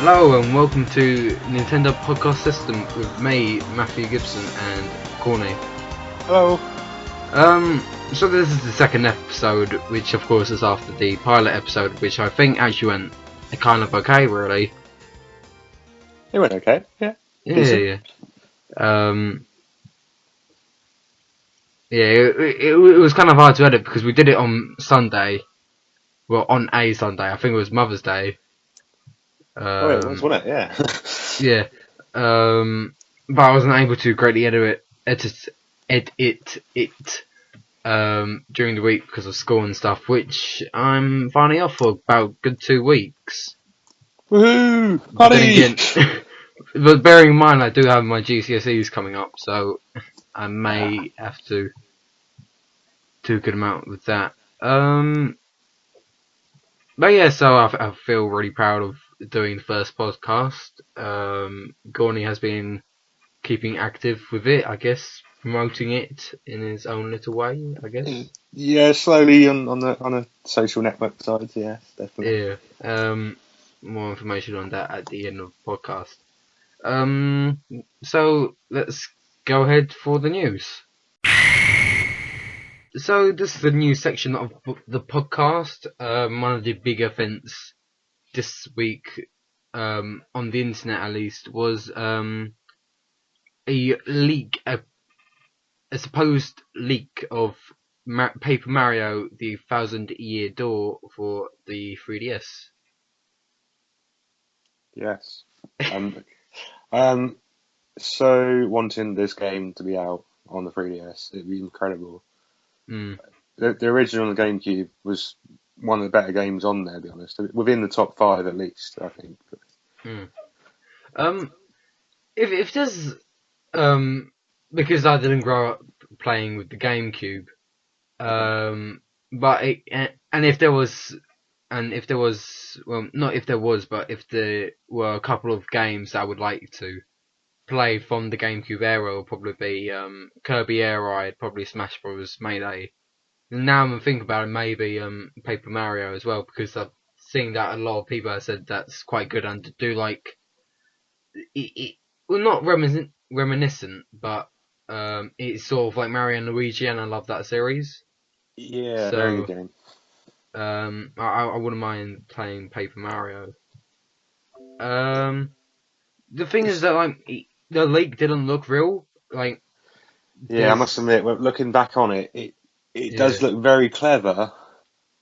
Hello and welcome to Nintendo Podcast System with me, Matthew Gibson, and Gawny. Hello. So this is the second episode, which of course is after the pilot episode, which I think actually went kind of okay, really. It went okay, yeah. Yeah. It was kind of hard to edit because we did it on Sunday. Well, on a Sunday. I think it was Mother's Day. It was, wasn't it? Yeah. Yeah. But I wasn't able to greatly edit it during the week because of school and stuff, which I'm finally off for about a good 2 weeks. Woohoo! But then again, but bearing in mind I do have my GCSEs coming up, so I may have to do a good amount with that. But yeah, so I feel really proud of doing the first podcast. Gawny has been keeping active with it, I guess, promoting it in his own little way, I guess. Yeah, slowly on a social network side, yeah, definitely. Yeah. More information on that at the end of the podcast. So let's go ahead for the news. So this is the news section of the podcast. One of the big events this week, on the internet at least, was a leak, a supposed leak of Paper Mario: The Thousand-Year Door for the 3DS. Yes. So wanting this game to be out on the 3DS, it'd be incredible. Mm. The original on the GameCube was one of the better games on there, to be honest. Within the top 5 at least, I think. Mm. If there's because I didn't grow up playing with the GameCube, but if there was, well, not if there was, but if there were a couple of games that I would like to play from the GameCube era, it would probably be Kirby Air Ride, probably Smash Bros. Melee. And now I'm thinking about it, maybe Paper Mario as well, because I've seen that a lot of people have said that's quite good and to do like well, not reminiscent, but it's sort of like Mario and Luigi, and I love that series. Yeah, So, very good game. I wouldn't mind playing Paper Mario. The thing is that like the leak didn't look real. Like, Yeah, I must admit, looking back on it, it does look very clever,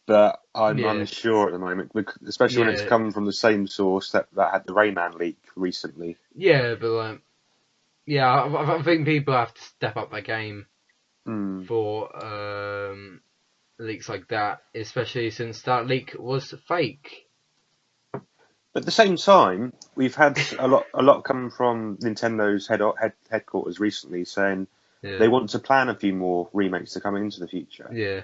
but I'm unsure at the moment, especially when it's come from the same source that had the Rayman leak recently. Yeah, but like, I think people have to step up their game for leaks like that, especially since that leak was fake. But at the same time, we've had a lot come from Nintendo's headquarters recently saying they want to plan a few more remakes to come into the future. Yeah.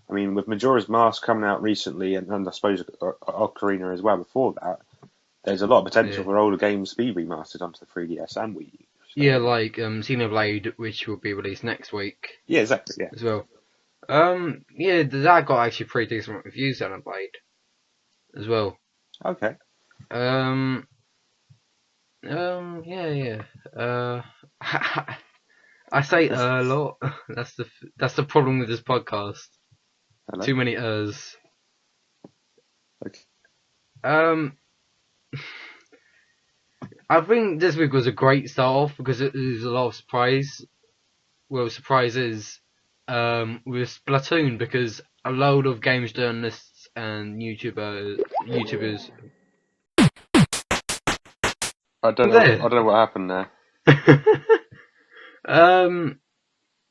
I mean, with Majora's Mask coming out recently, and I suppose Ocarina as well before that, there's a lot of potential for older games to be remastered onto the 3DS and Wii U. So. Yeah, like Xenoblade, which will be released next week. Yeah, exactly. Yeah. As well. Yeah, that got actually pretty decent reviews, Xenoblade, as well. Okay. Yeah. I say a lot. That's the problem with this podcast. Hello? Too many ers. Okay. I think this week was a great start off because it was a lot of surprises with Splatoon, because a load of games journalists and YouTubers. I don't know what happened there.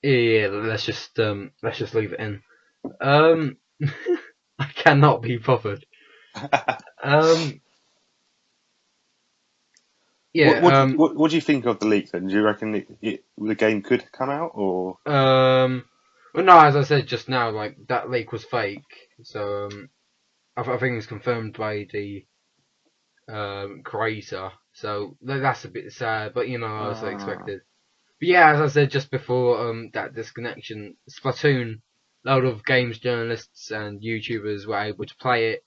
Yeah, let's just leave it in. I cannot be bothered. Yeah. What do you think of the leak then? Do you reckon the game could come out, or? Well, no, as I said just now, like that leak was fake. So I think it's confirmed by the creator. So that's a bit sad, but as I expected. But yeah, as I said just before, that disconnection, Splatoon, a lot of games journalists and YouTubers were able to play it.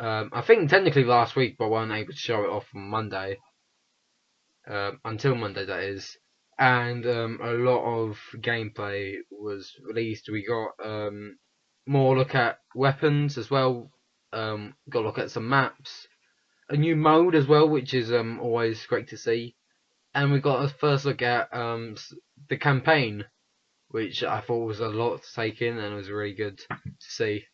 I think technically last week, but weren't able to show it off on Monday. Until Monday, that is. And a lot of gameplay was released. We got more look at weapons as well. Got a look at some maps, a new mode as well, which is always great to see. And we got a first look at the campaign, which I thought was a lot to take in, and it was really good to see.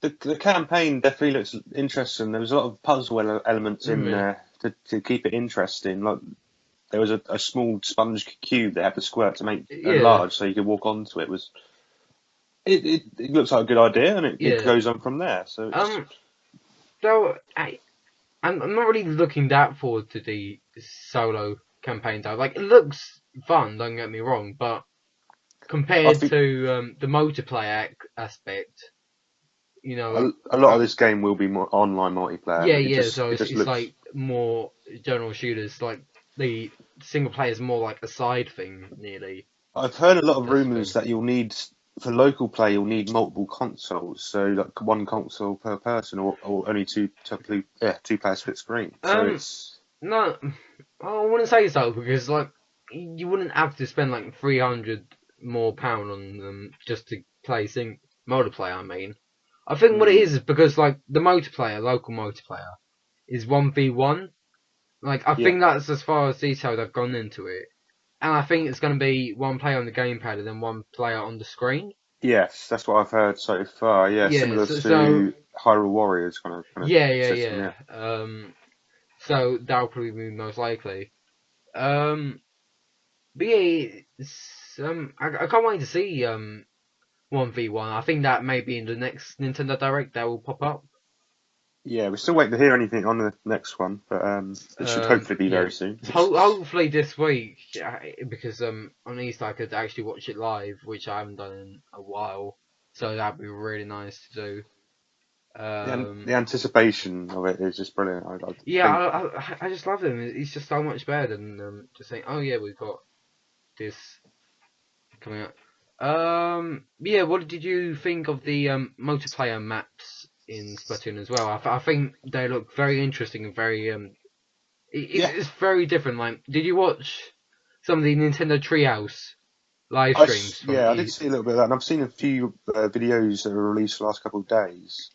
The campaign definitely looks interesting. There was a lot of puzzle elements in there to keep it interesting. Like there was a small sponge cube they had to squirt to make large, so you could walk onto it. It looks like a good idea, and it goes on from there. So though I'm not really looking that forward to the solo campaign though. Like it looks fun, don't get me wrong, but compared to the multiplayer aspect, you know, a lot of this game will be more online multiplayer. So it's like more general shooters. Like the single player is more like a side thing, nearly. I've heard a lot of rumours that you'll need, for local play, you'll need multiple consoles. So like one console per person, or only two player split screen. So it's no, I wouldn't say so, because like you wouldn't have to spend like £300 more on them just to play multiplayer. I mean, I think what it is because like the local multiplayer, is 1v1. Like I think that's as far as detail they've gone into it. And I think it's going to be one player on the gamepad and then one player on the screen. Yes, that's what I've heard so far. Yeah, similar to Hyrule Warriors kind of system. So that'll probably be most likely. But yeah, I can't wait to see 1v1. I think that may be in the next Nintendo Direct that will pop up. Yeah, we're still waiting to hear anything on the next one, but it should hopefully be very soon. Hopefully this week, because on Easter I could actually watch it live, which I haven't done in a while. So that'd be really nice to do. The anticipation of it is just brilliant. I just love him. He's just so much better than just saying, "Oh yeah, we've got this coming up." What did you think of the multiplayer maps in Splatoon as well? I think they look very interesting and very it's very different. Like, did you watch some of the Nintendo Treehouse live streams? I did see a little bit of that, and I've seen a few videos that were released the last couple of days.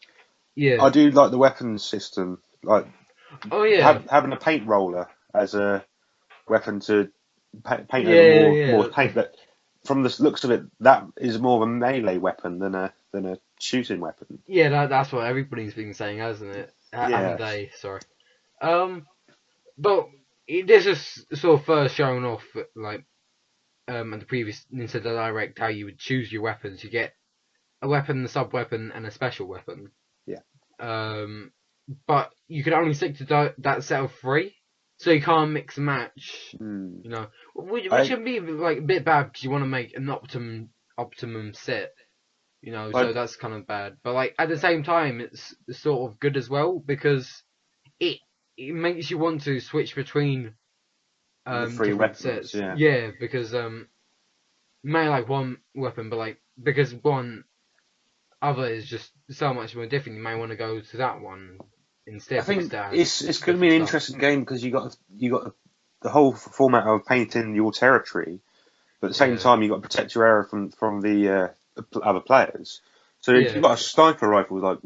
Yeah, I do like the weapons system, like having a paint roller as a weapon to paint over more paint. But from the looks of it, that is more of a melee weapon than a shooting weapon. Yeah, that's what everybody's been saying, hasn't it? Haven't they? Sorry. But this is sort of first shown off, like, at the previous Nintendo Direct, how you would choose your weapons. You get a weapon, a sub-weapon, and a special weapon. Yeah. But you can only stick to that set of 3, so you can't mix and match. You know, which can be like a bit bad because you want to make an optimum set. You know, so that's kind of bad. But like at the same time, it's sort of good as well because it makes you want to switch between the 3 different weapons. sets. Yeah, because you may like one weapon, but like because one other is just so much more different, you may want to go to that one instead. I think it's going to be an interesting game because you got the whole format of painting your territory, but at the same time you got to protect your area from the other players. So if you've got a sniper rifle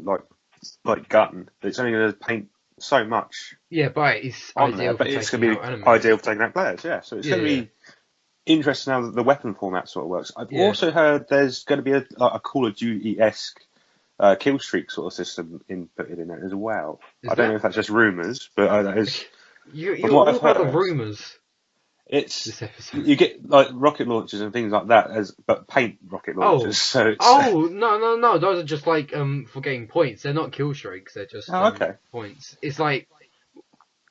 like gun, it's only going to paint so much. Yeah, but it's ideal. But it's going to be ideal for taking out players. Yeah, so it's going to be interesting how the weapon format sort of works. I've also heard there's going to be a Call of Duty-esque kill streak sort of system put in it as well. I don't know if that's just rumours, but that is. You're all about the rumours. You get like rocket launchers and things like that but paint rocket launchers. No, those are just like for getting points. They're not kill streaks. They're just points. It's like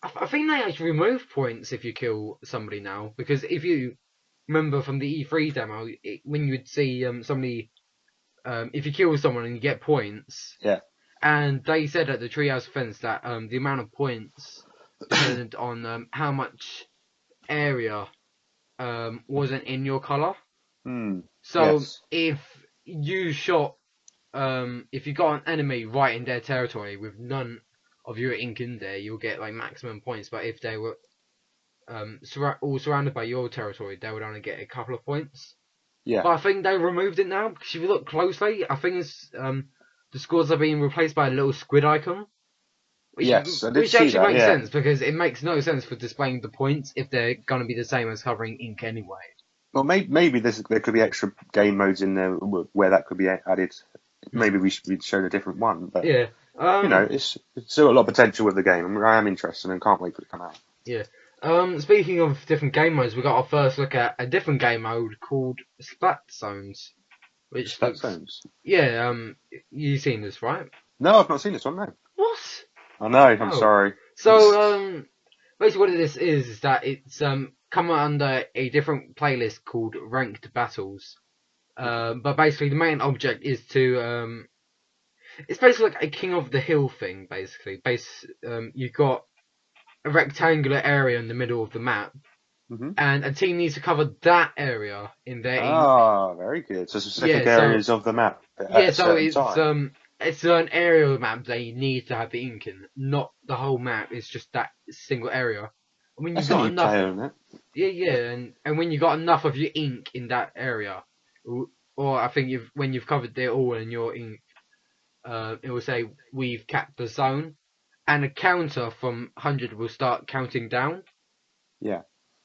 I think they actually remove points if you kill somebody now, because if you remember from the E3 demo, when you would see somebody, if you kill someone and you get points, and they said at the Treehouse Fence that the amount of points depended on how much area wasn't in your colour. So if you shot if you got an enemy right in their territory with none of your ink in there, you'll get like maximum points. But if they were all surrounded by your territory, they would only get a couple of points. Yeah. But I think they removed it now because if you look closely, I think it's the scores are being replaced by a little squid icon. Which actually makes sense because it makes no sense for displaying the points if they're going to be the same as covering ink anyway. Well, maybe there could be extra game modes in there where that could be added. Maybe we should be shown a different one. But yeah, it's still a lot of potential with the game. I am interested and can't wait for it to come out. Yeah. Speaking of different game modes, we got our first look at a different game mode called Splat Zones, which Splat Zones. Yeah. You've seen this, right? No, I've not seen this one. No. What? I know. I'm sorry. So basically, what this is that it's come under a different playlist called Ranked Battles. But basically, the main object is to it's basically like a King of the Hill thing. Basically, you've got a rectangular area in the middle of the map, and a team needs to cover that area in their ink. Very good. So specific areas of the map. It's an area of the map they need to have the ink in, not the whole map. It's just that single area. And when you've got enough, and when you got enough of your ink in that area, or I think when you've covered it all in your ink, it will say we've capped the zone, and a counter from 100 will start counting down. Yeah.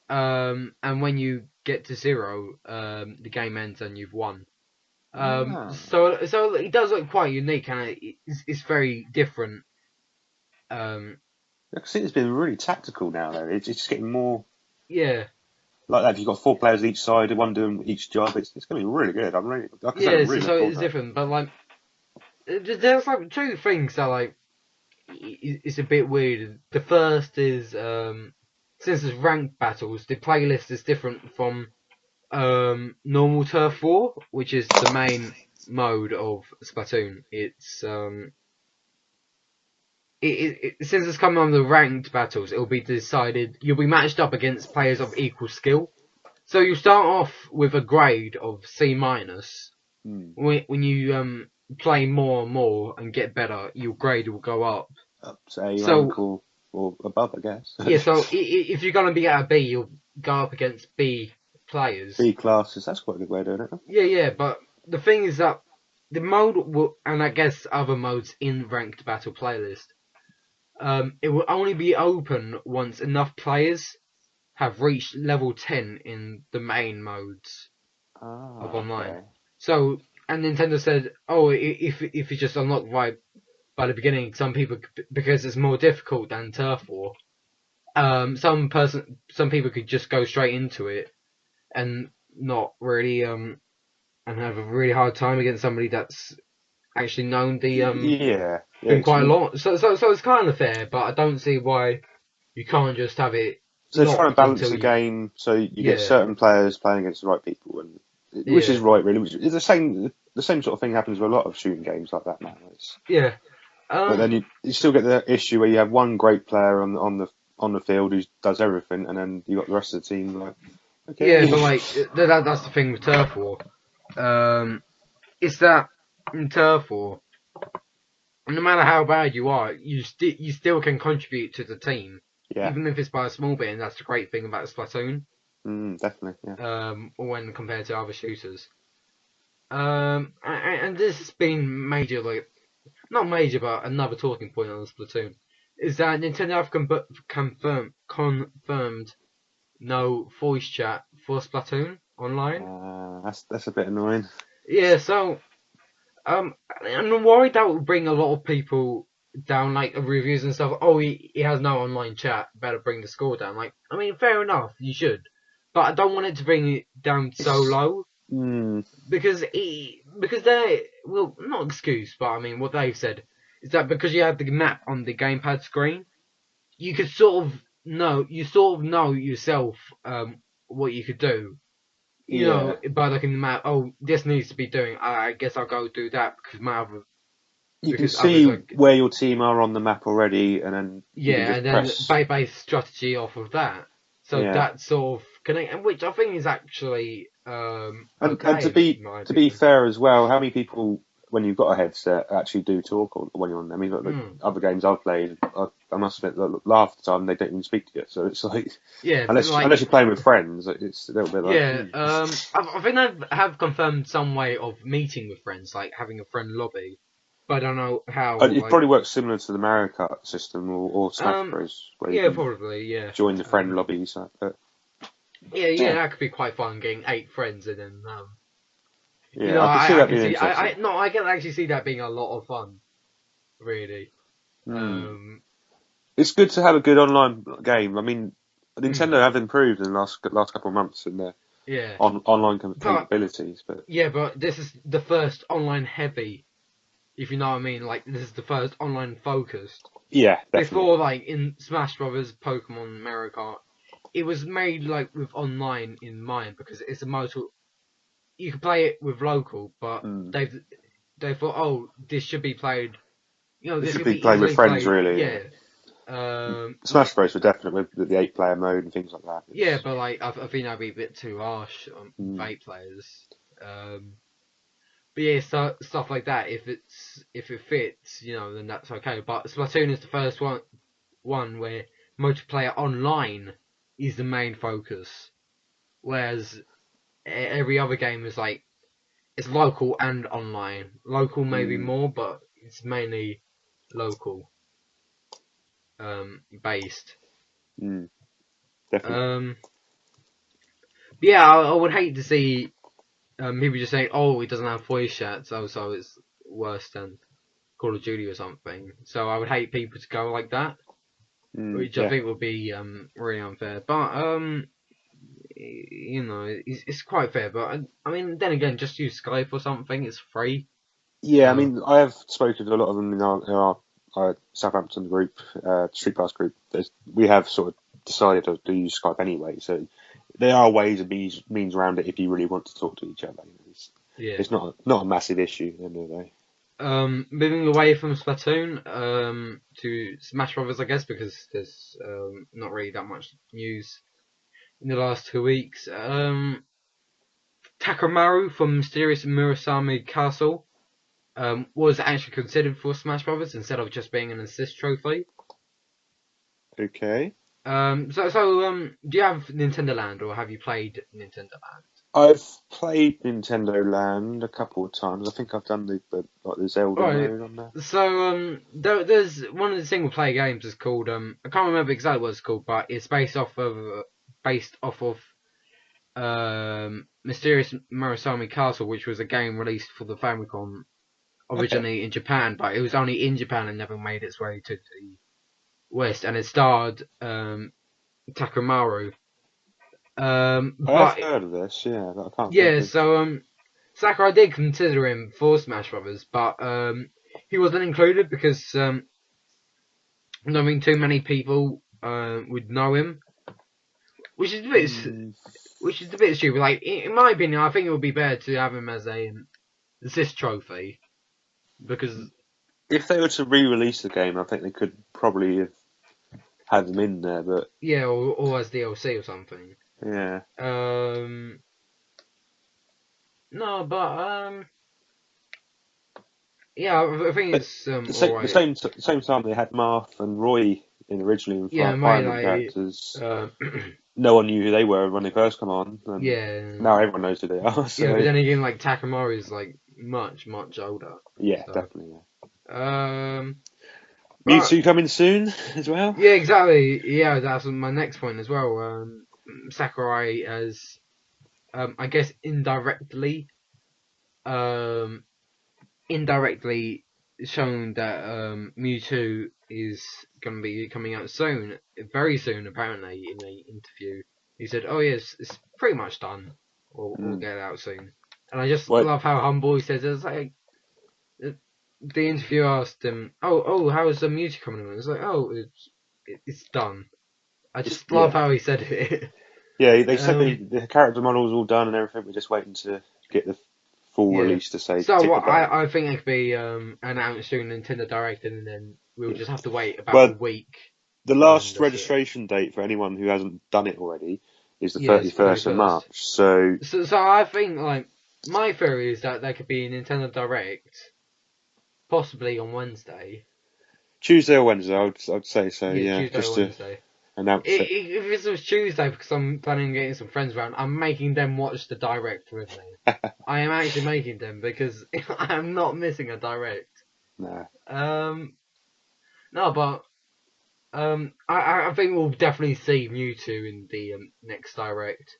And when you get to 0, the game ends and you've won. So it does look quite unique, and it's very different. I think it's been really tactical now, though. It's just getting more. Yeah. Like that, if you've got 4 players each side, one doing each job, it's going to be really good. It's different, but like, there's like 2 things that like, it's a bit weird. The first is, since it's ranked battles, the playlist is different from normal Turf War, which is the main mode of Splatoon. It's since it's coming on the ranked battles, it'll be decided you'll be matched up against players of equal skill. So you start off with a grade of C-. When you play more and more and get better, your grade will go up. Up to A rank or above, I guess. Yeah, so if you're gonna be at a B, you'll go up against B players. B classes, that's quite a good way of doing it. Yeah, but the thing is that the mode will, and I guess other modes in ranked battle playlist, it will only be open once enough players have reached level 10 in the main modes of online. Okay. So, and Nintendo said, if you just unlock right by the beginning, some people, because it's more difficult than Turf War, some people could just go straight into it and not really and have a really hard time against somebody that's actually known the thing quite a lot. So it's kind of fair, but I don't see why you can't just have it. So they're trying to balance the game so you get certain players playing against the right people, and which is right, really. It's the same sort of thing happens with a lot of shooting games like that now. But then you still get the issue where you have one great player on the field who does everything, and then you got the rest of the team like. Okay. Yeah, but like that's the thing with Turf War. It's that in Turf War, no matter how bad you are, you still can contribute to the team, even if it's by a small bit. And that's the great thing about Splatoon. Definitely. Yeah. When compared to other shooters. And this has been major, like not major, but another talking point on Splatoon is that Nintendo have confirmed no voice chat for Splatoon online. That's a bit annoying. Yeah, so I'm worried that will bring a lot of people down, like reviews and stuff. He has no online chat, better bring the score down. Like, I mean, fair enough, you should, but I don't want it to bring it down so low. Because they not excuse, but I mean what they've said is that because you have the map on the gamepad screen, you could sort of know yourself what you could do. You know, by looking at the map, this needs to be doing. I guess I'll go do that because my other. You can see where your team are on the map already, and then and then base strategy off of that. So that sort of connect, which I think is actually and to be fair as well, how many people when you've got a headset, actually do talk when you're on them. I mean, like, other games I've played, I must admit, half the time they don't even speak to you. So it's like, unless you're playing with friends, it's a little bit like. Yeah, I think I have confirmed some way of meeting with friends, like having a friend lobby, but I don't know how. It probably works similar to the Mario Kart system or Smash Bros, where you can probably, yeah. join the friend lobbies. Yeah, that could be quite fun, getting 8 friends and then. Yeah, I can see that being interesting. I can actually see that being a lot of fun, really. It's good to have a good online game. I mean, Nintendo have improved in the last couple of months in their online capabilities. But this is the first online heavy, if you know what I mean. Like, this is the first online focused. Yeah, definitely. Before, like, in Smash Brothers, Pokemon, Mario Kart, it was made, like, with online in mind, because it's a multiple. You can play it with local, but they thought, oh, this should be played. This should be played with friends, really. Yeah. Smash Bros were definitely with the 8-player mode and things like that. Yeah, but like I think that'd be a bit too harsh on 8 players. But yeah, stuff like that. If it fits, then that's okay. But Splatoon is the first one where multiplayer online is the main focus, whereas every other game is like it's local and online. Local maybe more, but it's mainly local based. Definitely. Yeah, I would hate to see people just saying, "Oh, it doesn't have voice chat, so it's worse than Call of Duty or something." So I would hate people to go like that, which I think would be really unfair. But it's quite fair. But I mean, then again, just use Skype or something. It's free. Yeah, I mean, I have spoken to a lot of them in our Southampton group, Street Pass group. We have sort of decided to use Skype anyway, so there are ways and means around it if you really want to talk to each other. It's not a massive issue at the end of the day. Moving away from Splatoon to Smash Brothers, I guess, because there's not really that much news in the last 2 weeks. Takamaru from Mysterious Murasame Castle was actually considered for Smash Brothers instead of just being an assist trophy. Okay. Do you have Nintendo Land, or have you played Nintendo Land? I've played Nintendo Land a couple of times. I think I've done the Zelda mode on there. So there's one of the single player games is called I can't remember exactly what it's called, but it's based off of Mysterious Murasame Castle, which was a game released for the Famicom originally in Japan, but it was only in Japan and never made its way to the West, and it starred Takamaru. I've heard of this, yeah, but I can't. Yeah, so Sakurai did consider him for Smash Brothers, but he wasn't included because I don't think too many people would know him, which is a bit stupid. Like in my opinion, I think it would be better to have him as a assist trophy, because if they were to re-release the game, I think they could probably have him in there, but yeah, or as DLC or something. Yeah. No, but yeah, I think it's the same time they had Marth and Roy in originally in Fire Emblem characters. No one knew who they were when they first come on. And now everyone knows who they are. So. Yeah, but then again, like Takamaru is like much older. Yeah, so. Definitely. Yeah. Mewtwo coming soon as well. Yeah, exactly. Yeah, that's my next point as well. Sakurai has, I guess, indirectly shown that Mewtwo is going to be coming out soon, very soon. Apparently, in an interview, he said, "Oh yes, it's pretty much done. We'll get it out soon." And I just love how humble he says. It's like the interviewer asked him, "Oh, how is the Mewtwo coming out?" It's like, "Oh, it's done." I just love how he said it. Yeah, they said the character model's all done and everything. We're just waiting to get the full release to say. So I think it could be announced during Nintendo Direct, and then we'll just have to wait about a week. The last registration date for anyone who hasn't done it already is the 31st of March. So I think, like, my theory is that there could be a Nintendo Direct possibly on Wednesday. Tuesday or Wednesday, I'd say so. Yeah, Yeah, Tuesday just or to Wednesday. announce it. If this was Tuesday, because I'm planning on getting some friends around, I'm making them watch the direct with me. I am actually making them because I'm not missing a direct. Nah. No, but I think we'll definitely see Mewtwo in the next direct.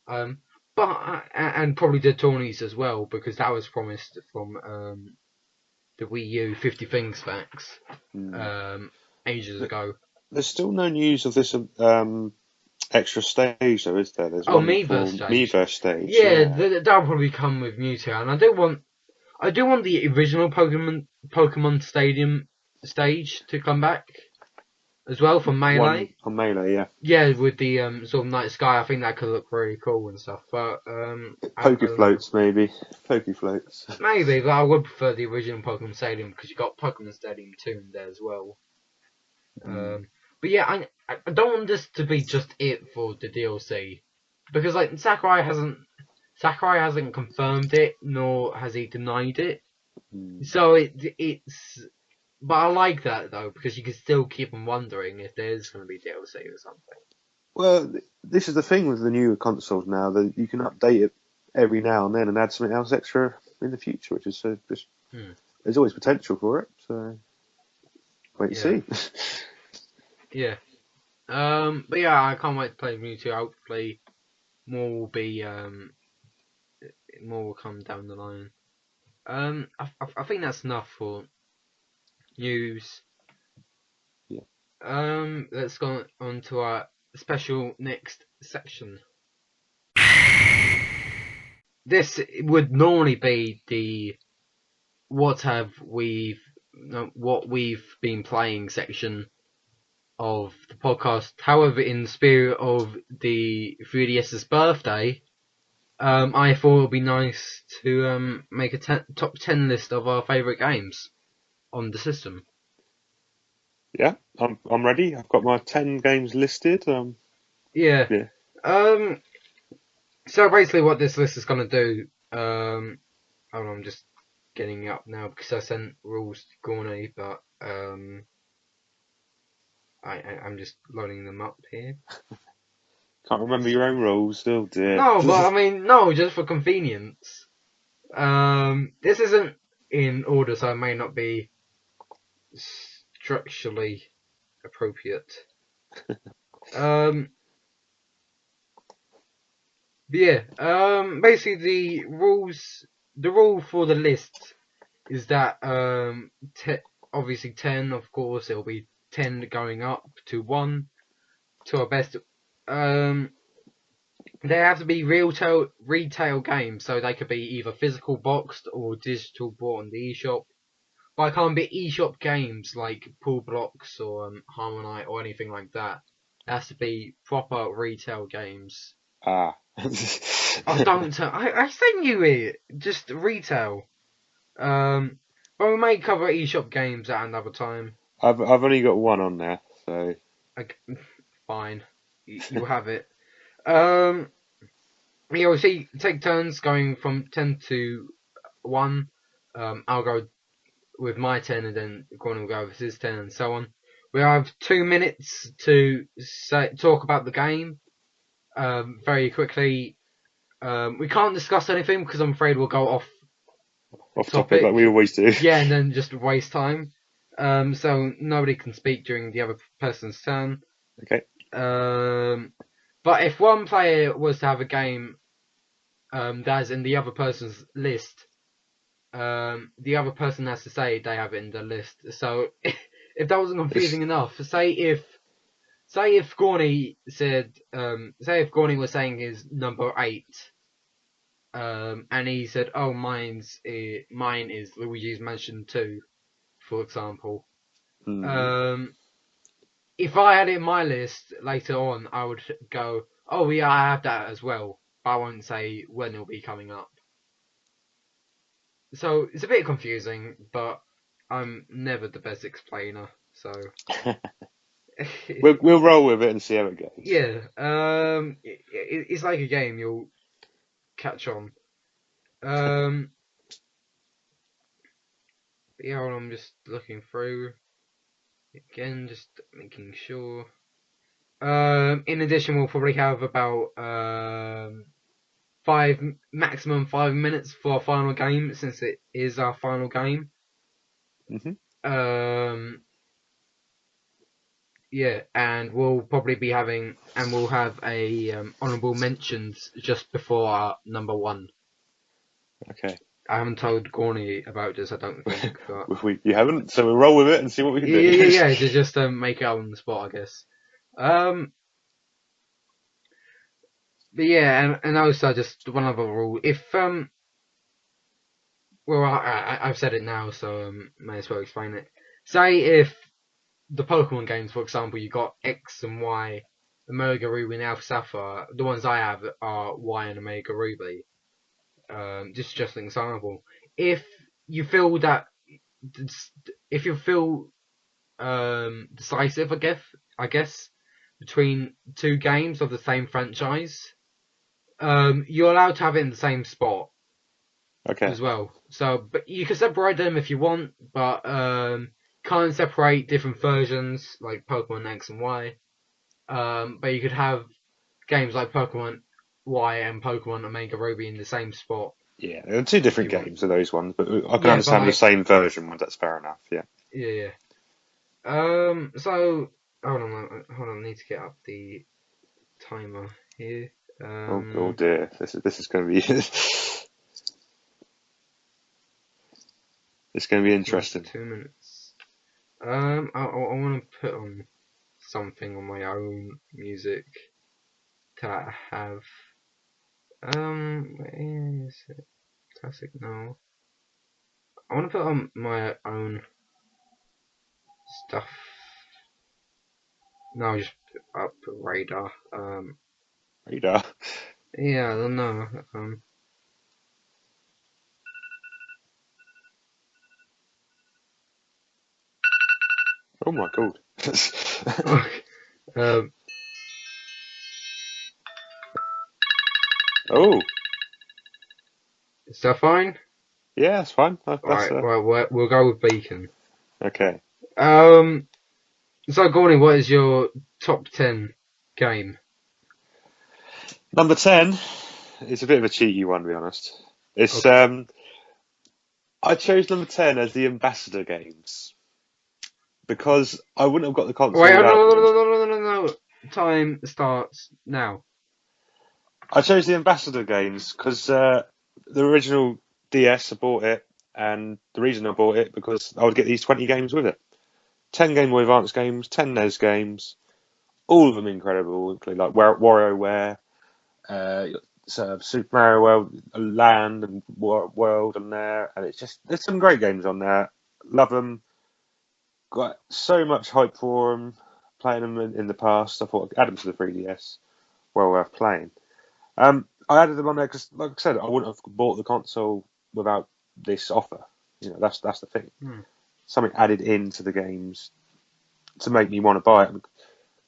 But and probably the tourneys as well, because that was promised from the Wii U 50 Things Facts ages ago. There's still no news of this extra stage, though, is there? There's Oh, one for Miiverse stage. Miiverse stage. Yeah, Yeah. that'll probably come with Mewtwo, and I do want the original Pokemon Stadium stage to come back as well from One Melee. on Melee, yeah. Yeah, with the sort of night sky, I think that could look really cool and stuff. But I don't know. Floats, maybe. Floats. Maybe, but I would prefer the original Pokemon Stadium because you got Pokemon Stadium 2 in there as well. But yeah, I don't want this to be just it for the DLC because like Sakurai hasn't confirmed it nor has he denied it. So it's but I like that though because you can still keep on wondering if there's going to be DLC or something. Well, this is the thing with the newer consoles now, that you can update it every now and then and add something else extra in the future, which is just there's always potential for it. So wait and see. Yeah. But yeah, I can't wait to play Mewtwo. Hopefully, more will come down the line. I think that's enough for news. Yeah. Let's go on to our special next section. This would normally be the what we've been playing section of the podcast. However, in the spirit of the 3DS's birthday, I thought it would be nice to make a top 10 list of our favourite games on the system. Yeah, I'm ready. I've got my 10 games listed. Yeah. So basically, what this list is gonna do, hold on, I'm just getting it up now because I sent rules to Gawny, but I'm just loading them up here. Can't remember your own rules. Oh dear. No, but I mean, no, just for convenience. This isn't in order, so it may not be structurally appropriate. But yeah, basically the rule for the list is that obviously 10, of course, it'll be 10 going up to 1 to our best. They have to be retail games, so they could be either physical boxed or digital bought on the eShop. But I can't be eShop games like Pool Blocks or Harmonite or anything like that. It has to be proper retail games. Ah. Oh, don't tell. I sent you it. Just retail. But we may cover eShop games at another time. I've only got one on there, so Fine. You have it. We'll see. Take turns going from 10 to 1. I'll go with my 10 and then Gordon will go with his 10 and so on. We have 2 minutes to talk about the game. Very quickly. We can't discuss anything because I'm afraid we'll go off topic like we always do. Yeah, and then just waste time. So nobody can speak during the other person's turn. Okay. But if one player was to have a game that's in the other person's list, the other person has to say they have it in the list. So if that wasn't confusing enough, say if Gawny said, say if Gawny was saying his number 8, and he said, "Oh, mine is Luigi's Mansion 2," for example. If I had it in my list later on, I would go, "Oh yeah, I have that as well." I won't say when it'll be coming up. So it's a bit confusing, but I'm never the best explainer, so we'll roll with it and see how it goes. Yeah, it's like a game. You'll catch on. But yeah, I'm just looking through again, just making sure. In addition, we'll probably have about maximum 5 minutes for our final game, since it is our final game. Yeah, and we'll probably be having, and we'll have a honourable mentions just before our number one. Okay. I haven't told Gawny about this, I don't think. But you haven't, so we'll roll with it and see what we can do. Yeah. Just make it out on the spot, I guess. But yeah, and also just one other rule. If well, I've said it now, so may as well explain it. Say if the Pokemon games, for example, you got X and Y, Omega Ruby and Alpha Sapphire. The ones I have are Y and Omega Ruby. Just an example. If you feel that, if you feel decisive, I guess, between two games of the same franchise, you're allowed to have it in the same spot. Okay. As well. So, but you can separate them if you want, but can't separate different versions like Pokemon X and Y. But you could have games like Pokemon Y and Pokemon Omega Ruby in the same spot. Yeah, there are two different games of those ones, but I can understand the same version one. That's fair enough. Yeah. Yeah. So hold on. I need to get up the timer here. Oh dear, this is going to be it's going to be interesting. 2 minutes. I want to put on something on my own music that I have. Where is it? Classic now. I want to put on my own stuff. No, just up radar. Radar. Yeah, I don't know. Oh my god. Oh. Is that fine? Yeah, that's fine. Right, we'll go with Beacon. Okay. So Gawny, what is your top 10 game? Number 10 is a bit of a cheeky one, to be honest. It's I chose number 10 as the Ambassador games because I wouldn't have got the console Wait, without them. No. Time starts now. I chose the Ambassador games because the original DS, I bought it, and the reason I bought it because I would get these 20 games with it. 10 Game Boy Advance games, 10 NES games, all of them incredible, including like WarioWare, Super Mario World, Land and World on there, and there's some great games on there. Love them. Got so much hype for them. Playing them in the past, I thought I'd add them to the 3DS. Well worth playing. I added them on there because, like I said, I wouldn't have bought the console without this offer. You know, that's the thing. Something added into the games to make me want to buy it.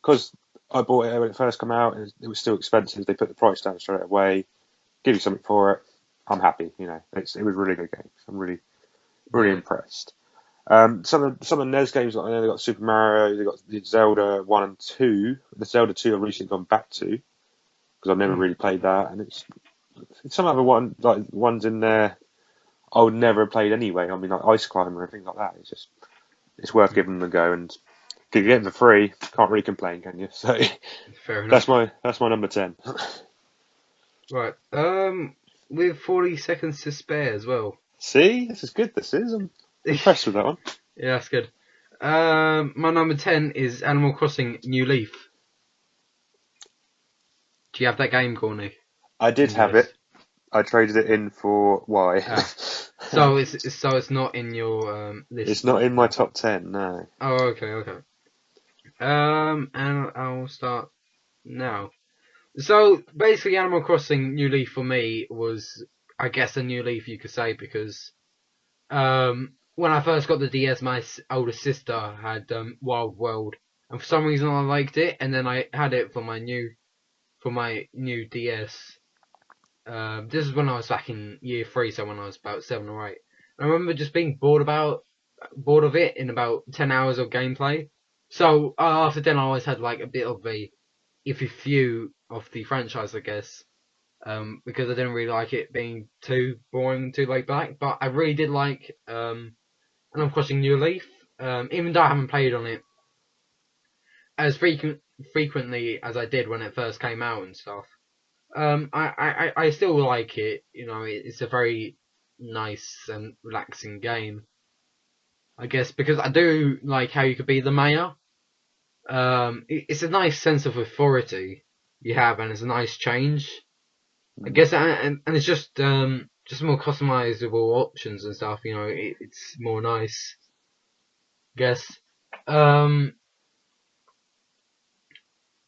Because I bought it when it first came out, it was still expensive. They put the price down straight away, give you something for it. I'm happy. You know, it was really good games. I'm really impressed. Some of the NES games, I know they got Super Mario, they got the Zelda 1 and 2. The Zelda 2 I've recently gone back to because I've never really played that, and it's some other ones in there I would never have played anyway. I mean, like Ice Climber and things like that. It's worth giving them a go, and if you get them for free, can't really complain, can you? So fair enough. That's my number 10. Right. With 40 seconds to spare as well. See, this is good. This is. I'm impressed with that one. Yeah, that's good. My number 10 is Animal Crossing New Leaf. Do you have that game, Gawny? I did have it. I traded it in for Y. So it's not in your list. It's not in my top 10. No. Oh, okay. And I'll start now. So basically, Animal Crossing New Leaf for me was, I guess, a new leaf you could say, because when I first got the DS, my older sister had Wild World, and for some reason I liked it, and then I had it for my new DS. This is when I was back in year 3, so when I was about 7 or 8. I remember just being bored about bored of it in about 10 hours of gameplay. So after then, I always had like a bit of a iffy view of the franchise, I guess, because I didn't really like it being too boring, too laid back. But I really did like and I'm crossing New Leaf, even though I haven't played on it as frequently as I did when it first came out and stuff. I still like it. You know, it's a very nice and relaxing game, I guess, because I do like how you could be the mayor. It's a nice sense of authority you have, and it's a nice change, I guess, and it's just more customizable options and stuff. You know, it's more nice, I guess. Um,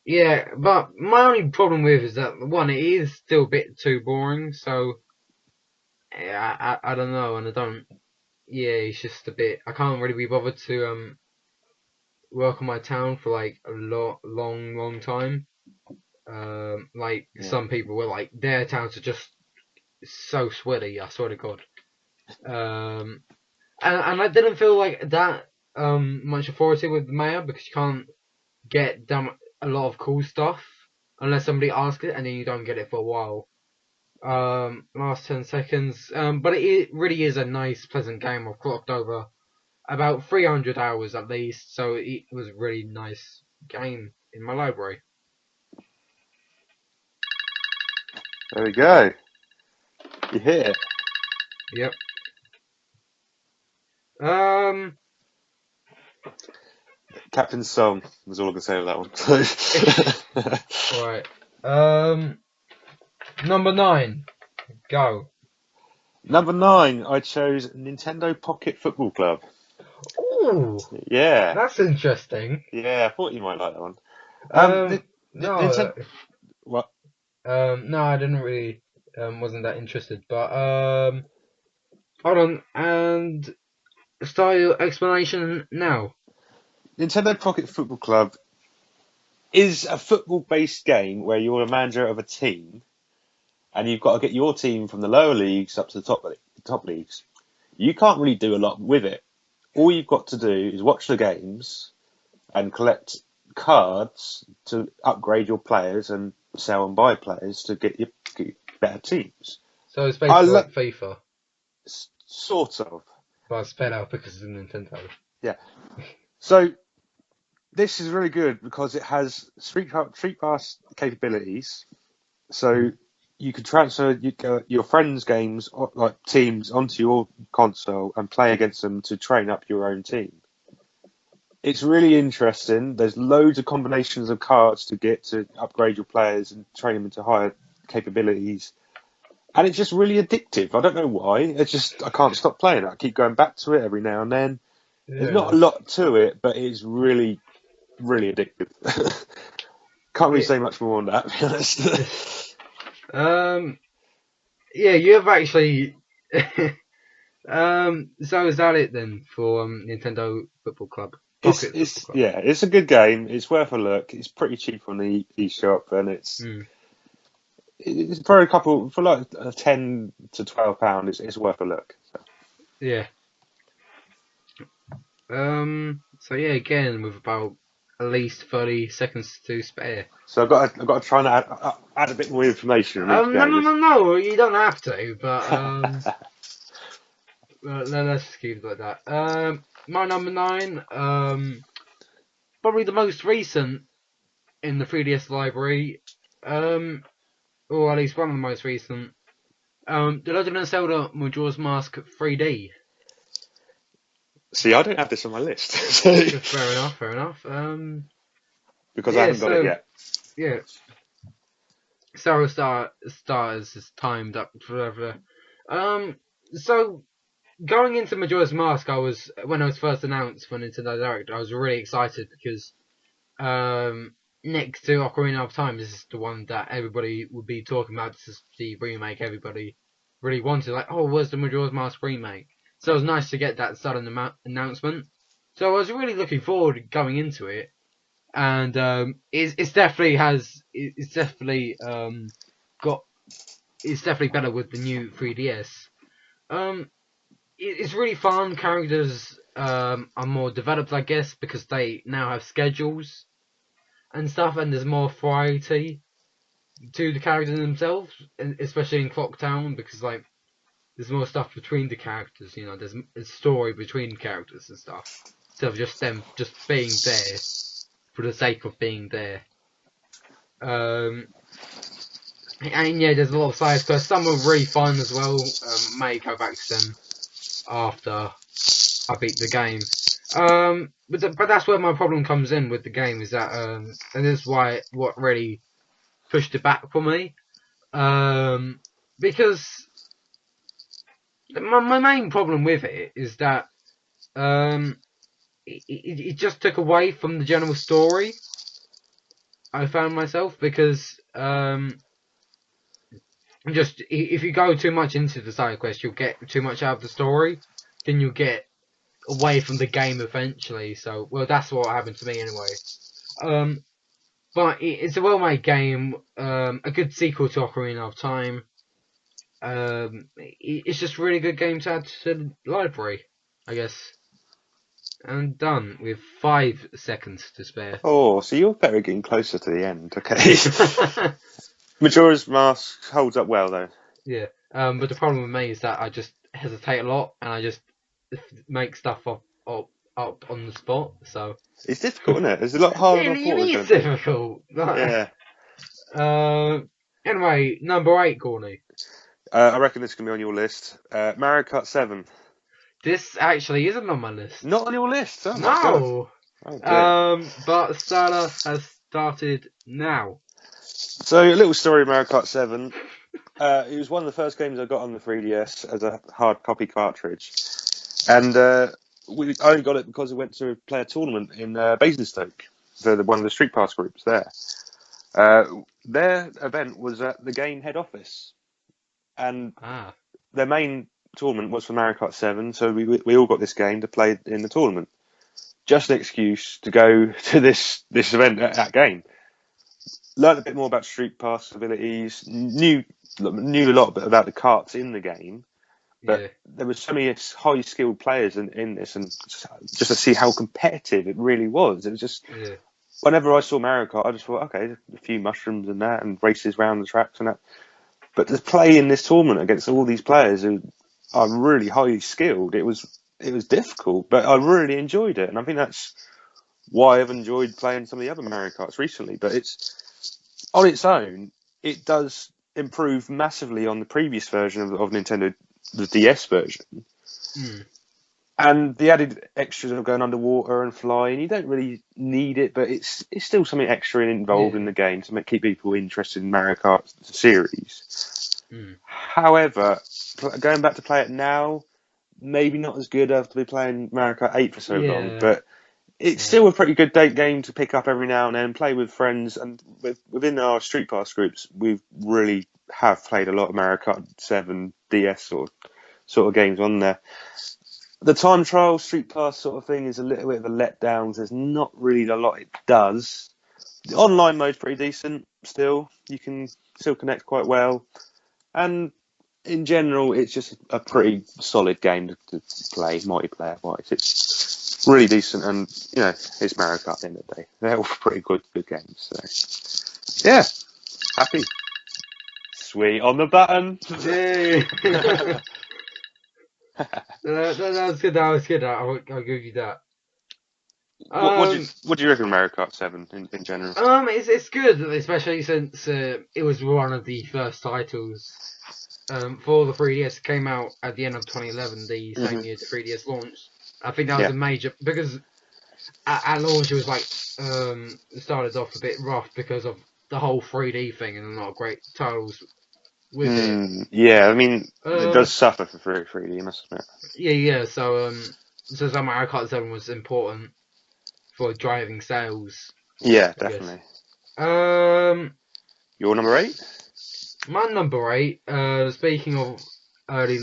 yeah, but my only problem with it is that one, it is still a bit too boring. So I don't know, and I don't. Yeah, it's just a bit. I can't really be bothered to work on my town for like a long time. Like some people were like their towns are just so sweaty. I swear to God. And I didn't feel like that much authority with the mayor because you can't get done a lot of cool stuff unless somebody asks it, and then you don't get it for a while. Last 10 seconds. But it really is a nice, pleasant game. I've clocked over about 300 hours at least, so it was a really nice game in my library. There we go. You hit it. Yep. Um. Captain's Song was all I can say with that one. Right. Number 9. Go. Number 9, I chose Nintendo Pocket Football Club. Ooh. Yeah. That's interesting. Yeah, I thought you might like that one. No. What? No, I didn't really. Wasn't that interested. But hold on, and start your explanation now. Nintendo Pocket Football Club is a football-based game where you're a manager of a team, and you've got to get your team from the lower leagues up to the top leagues. You can't really do a lot with it. All you've got to do is watch the games and collect cards to upgrade your players and sell and buy players to get you better teams. So it's basically like FIFA. Sort of. But it's spelled out because it's a Nintendo. Yeah. So this is really good because it has Street Pass capabilities. So you can transfer your friends' games, like teams, onto your console and play against them to train up your own team. It's really interesting. There's loads of combinations of cards to get to upgrade your players and train them into higher capabilities. And it's just really addictive. I don't know why. It's just, I can't stop playing it. I keep going back to it every now and then. Yeah. There's not a lot to it, but it's really, really addictive. Can't really say much more on that, to be honest. Yeah, you have actually. So is that it then for Nintendo Football Club? Yeah, it's a good game. It's worth a look. It's pretty cheap on the eShop, and it's for a couple for like £10 to £12. It's worth a look. So. Yeah. So yeah, again with about at least 30 seconds to spare. So I've got to try and add a bit more information on each game. No, you don't have to, but let's just keep it like that. My number 9, probably the most recent in the 3DS library, or at least one of the most recent. The Legend of Zelda Majora's Mask 3D. See, I don't have this on my list. Fair enough. Because I haven't got it yet. Yeah. So stars is timed up forever. So going into Majora's Mask, when it was first announced for Nintendo Direct, I was really excited because next to Ocarina of Time, this is the one that everybody would be talking about. This is the remake everybody really wanted. Like, oh, where's the Majora's Mask remake? So it was nice to get that sudden announcement. So I was really looking forward to going into it, and it's definitely better with the new 3DS. it's really fun. Characters are more developed, I guess, because they now have schedules and stuff, and there's more variety to the characters themselves, especially in Clocktown, because like there's more stuff between the characters. You know, there's a story between characters and stuff, instead of just them just being there for the sake of being there. And yeah, there's a lot of side quests. Some are really fun as well. May go back to them after I beat the game. But that's where my problem comes in with the game, is that and this is why what really pushed it back for me. Because my main problem with it is that it just took away from the general story. I found myself, because just if you go too much into the side quest, you'll get too much out of the story. Then you'll get away from the game eventually. So, well, that's what happened to me anyway. But it's a well-made game, a good sequel to Ocarina of Time. It's just a really good game to add to the library, I guess. And done with 5 seconds to spare. Oh, so you're better getting closer to the end. Okay. Majora's Mask holds up well, though. Yeah. But the problem with me is that I just hesitate a lot, and I just make stuff up on the spot. So it's difficult, isn't it? It's a lot harder than I thought it is difficult. Yeah. Anyway, number 8, Gawny. I reckon this can be on your list. Mario Kart 7. This actually isn't on my list. Not on your list? Oh, no. Oh, but Stardust has started now. So, a little story of Mario Kart 7. It was one of the first games I got on the 3DS as a hard copy cartridge. And I only got it because I went to play a tournament in Basingstoke for one of the Street Pass groups there. Their event was at the game head office. And their main tournament was for Mario Kart 7, so we all got this game to play in the tournament. Just an excuse to go to this event at that game. Learned a bit more about Street Pass abilities, knew a lot about the karts in the game, but there were so many high skilled players in this, and just to see how competitive it really was. It was just whenever I saw Mario Kart, I just thought, okay, a few mushrooms and that, and races around the tracks and that. But to play in this tournament against all these players who are really highly skilled, it was difficult, but I really enjoyed it, and I think that's why I've enjoyed playing some of the other Mario Karts recently. But it's on its own, it does improve massively on the previous version of Nintendo, the DS version. And the added extras of going underwater and flying, you don't really need it, but it's still something extra involved in the game to keep people interested in Mario Kart series. However, going back to play it now, maybe not as good after be playing Mario Kart 8 for so long, but it's still a pretty good game to pick up every now and then, play with friends, and within our Street Pass groups, we really have played a lot of Mario Kart 7 DS sort of games on there. The time trial Street Pass sort of thing is a little bit of a letdown. There's not really a lot it does. The online mode's pretty decent still. You can still connect quite well. And in general, it's just a pretty solid game to play, multiplayer-wise. It's really decent, and, it's Mario Kart at the end of the day. They're all pretty good games. So, yeah, happy. Sweet on the button. That was good. I'll give you that. What do you reckon, Mario Kart 7 in general? It's good, especially since it was one of the first titles for the 3DS. It came out at the end of 2011, the same year the 3DS launched. I think that was a major, because at launch it was like it started off a bit rough because of the whole 3D thing and a lot of great titles with it. Yeah, I mean, it does suffer for 3D, you must admit. Yeah. So Mario Kart 7 was important for driving sales. Yeah, definitely. Your number 8? My number 8. Speaking of early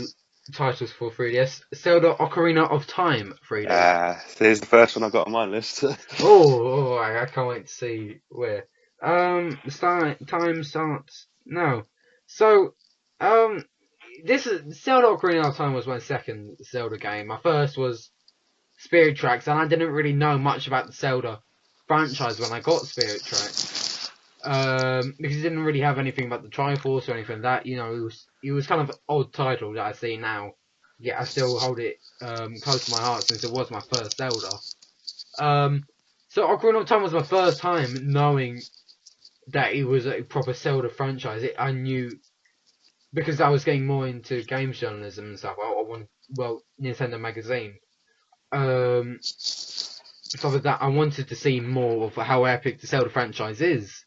titles for 3DS, Zelda Ocarina of Time 3D. Here's the first one I've got on my list. I can't wait to see where. Time starts now. So, this is Zelda Ocarina of Time was my second Zelda game. My first was Spirit Tracks, and I didn't really know much about the Zelda franchise when I got Spirit Tracks, because it didn't really have anything about the Triforce or anything like that. It was kind of an odd title that I see now. Yeah, I still hold it close to my heart since it was my first Zelda. So Ocarina of Time was my first time knowing that it was a proper Zelda franchise. I knew because I was getting more into games journalism and stuff. Nintendo Magazine. So with that, I wanted to see more of how epic the Zelda franchise is,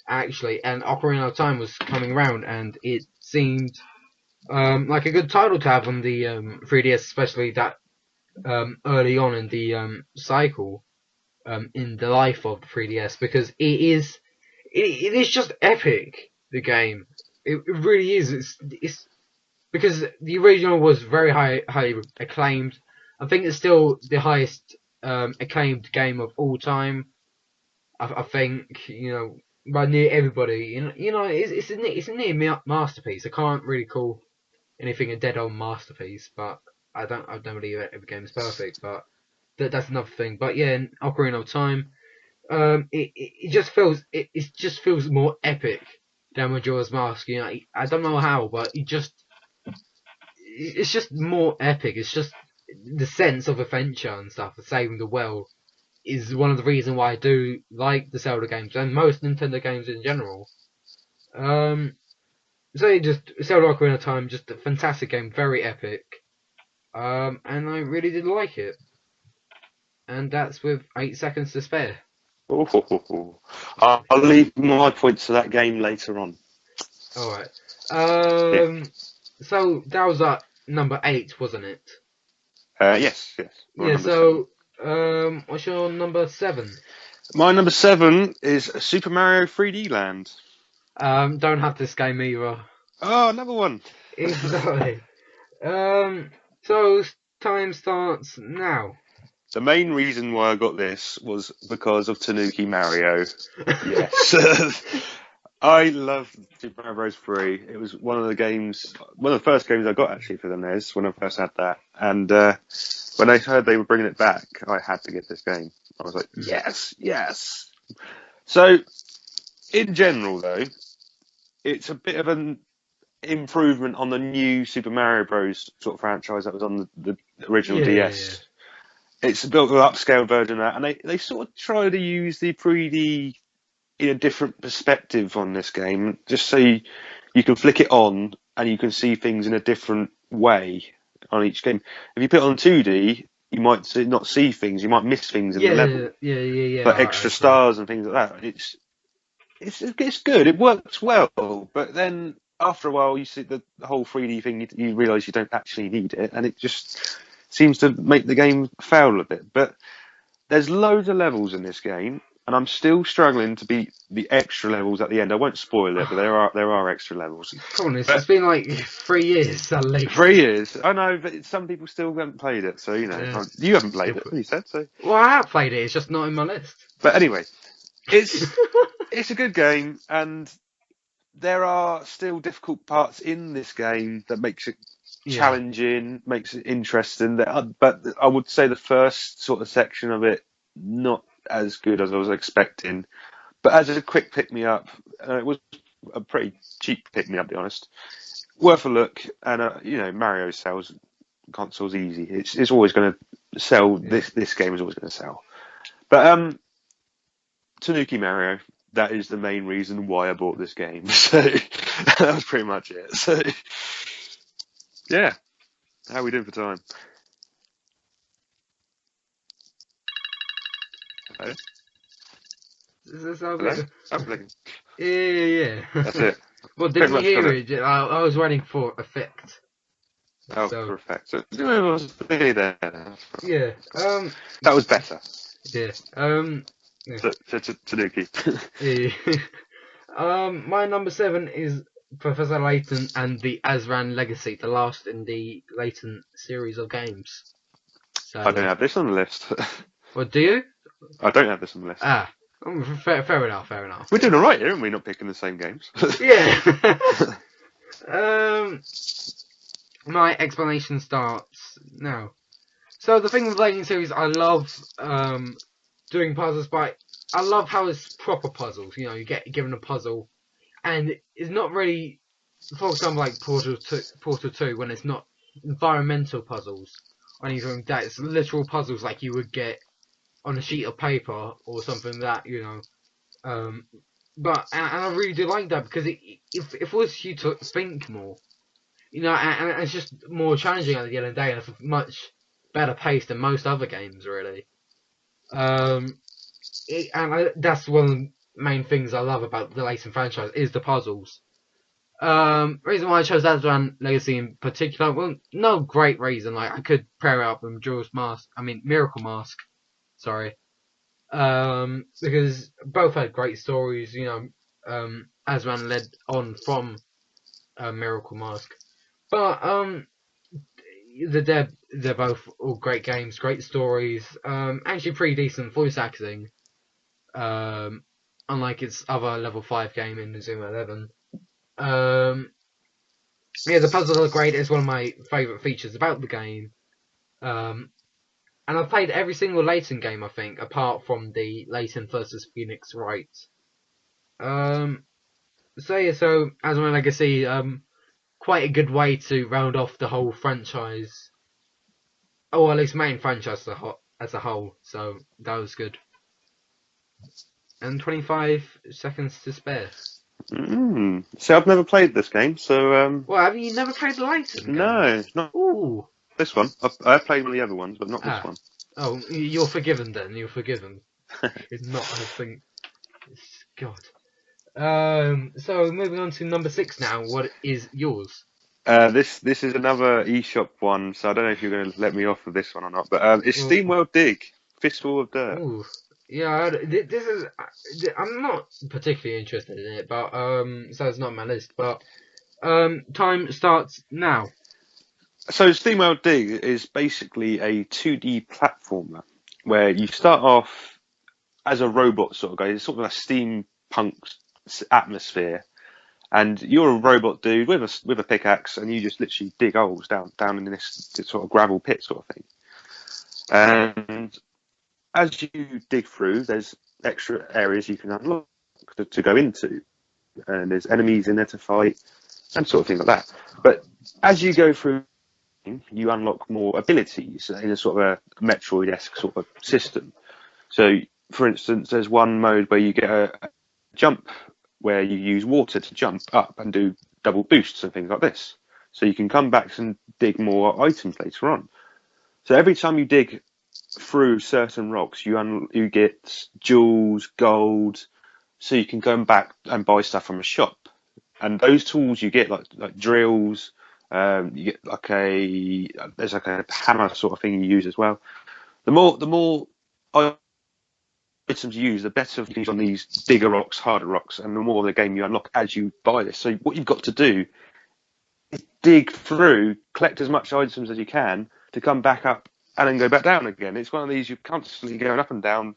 actually. And Ocarina of Time was coming around, and it seemed like a good title to have on the 3DS, especially that early on in the cycle, in the life of the 3DS, because it is just epic. The game, it really is. It's because the original was very highly acclaimed. I think it's still the highest acclaimed game of all time. I think by near everybody. It's a near masterpiece. I can't really call anything a dead on masterpiece, but I don't believe every game is perfect. But that's another thing. But yeah, in Ocarina of Time, it just feels more epic than Majora's Mask. I don't know how, but it's just more epic. It's just the sense of adventure and stuff, saving the world, is one of the reasons why I do like the Zelda games and most Nintendo games in general. So Zelda Ocarina of Time, just a fantastic game, very epic. And I really did like it. And that's with 8 seconds to spare. I'll leave my points to that game later on. Alright. Yeah. So that was at number 8, wasn't it? Yes. Yeah, so, what's your number 7? My number 7 is Super Mario 3D Land. Don't have this game either. Oh, another one. Exactly. So time starts now. The main reason why I got this was because of Tanuki Mario. Yes. I love Super Mario Bros. 3. It was one of the first games I got actually for the NES when I first had that. And when I heard they were bringing it back, I had to get this game. I was like, yes. So, in general though, it's a bit of an improvement on the new Super Mario Bros. Sort of franchise that was on the original DS. Yeah. It's a bit of an upscale version of that, and they sort of try to use the 3D in a different perspective on this game, just so you can flick it on and you can see things in a different way on each game. If you put it on 2D, you might not see things, you might miss things in the level. Yeah. Like extra stars and things like that. It's good, it works well, but then after a while you see the whole 3D thing, you realise you don't actually need it, and it just seems to make the game fail a bit. But there's loads of levels in this game, and I'm still struggling to beat the extra levels at the end. I won't spoil it, but there are extra levels. Come on, it's been like 3 years at least. 3 years? I know, but some people still haven't played it, so you haven't played it, you said so. Well, I have played it, it's just not in my list. But anyway, it's a good game, and there are still difficult parts in this game that makes it challenging, makes it interesting. But I would say the first sort of section of it, not as good as I was expecting. But as a quick pick-me-up, it was a pretty cheap pick-me-up, to be honest. Worth a look, and Mario sells consoles easy. It's always going to sell. Yeah. This game is always going to sell. But Tanuki Mario, that is the main reason why I bought this game. So that was pretty much it. So yeah, how are we doing for time? Hello? Hello? I'm yeah. That's it. Well, didn't you hear it? I was waiting for effect. Oh, for effect. So it was really there. Yeah. That was better. Yeah. Tanuki. Yeah. My number 7 is Professor Layton and the Azran Legacy, the last in the Layton series of games. So, I don't have this on the list. What, do you? I don't have this on the list. Ah, fair enough. We're doing alright here, aren't we? Not picking the same games. Yeah. My explanation starts now. So the thing with Legend series, I love doing puzzles, but I love how it's proper puzzles. You know, you get given a puzzle, and it's not really, for example, like Portal 2, when it's not environmental puzzles or anything like that. It's literal puzzles like you would get on a sheet of paper or something that, you know. But and I really do like that because if it forces you to think more, you know, and it's just more challenging at the end of the day, and it's much better pace than most other games, really. That's one of the main things I love about the Layton franchise is the puzzles. Reason why I chose Azran Legacy in particular, well, no great reason. Like I could pair it up with Miracle Mask. Sorry. Because both had great stories. You know, Azran led on from Miracle Mask, but they're both all great games, great stories. Actually pretty decent voice acting. Unlike its other level 5 game in Zuma 11. Yeah, the puzzles are great. It's one of my favourite features about the game. And I've played every single Layton game, I think, apart from the Layton versus Phoenix Wright. So yeah, so as my legacy, quite a good way to round off the whole franchise. Oh, at least main franchise as a whole. So that was good. And 25 seconds to spare. So I've never played this game, so Well, have you never played the Layton game? No, not Ooh. this one. I've played one of the other ones, but not this one. Oh, you're forgiven then. You're forgiven. It's not, I think. God. So moving on to number 6 now. What is yours? This is another eShop one, so I don't know if you're going to let me off with this one or not. But it's SteamWorld Dig, Fistful of Dirt. Ooh, yeah. This is. I'm not particularly interested in it, but so it's not on my list. But time starts now. So SteamWorld Dig is basically a 2D platformer where you start off as a robot sort of guy. It's sort of a steampunk atmosphere, and you're a robot dude with a pickaxe, and you just literally dig holes down in this sort of gravel pit sort of thing. And as you dig through, there's extra areas you can unlock to go into, and there's enemies in there to fight, and sort of thing like that. But as you go through, you unlock more abilities in a sort of a Metroid-esque sort of system. So, for instance, there's one mode where you get a jump where you use water to jump up and do double boosts and things like this. So you can come back and dig more items later on. So every time you dig through certain rocks, you get jewels, gold, so you can go back and buy stuff from a shop. And those tools you get like drills. You get there's like a hammer sort of thing you use as well. The more items you use, the better you use on these bigger rocks, harder rocks, and the more of the game you unlock as you buy this. So what you've got to do is dig through, collect as much items as you can to come back up and then go back down again. It's one of these you're constantly going up and down,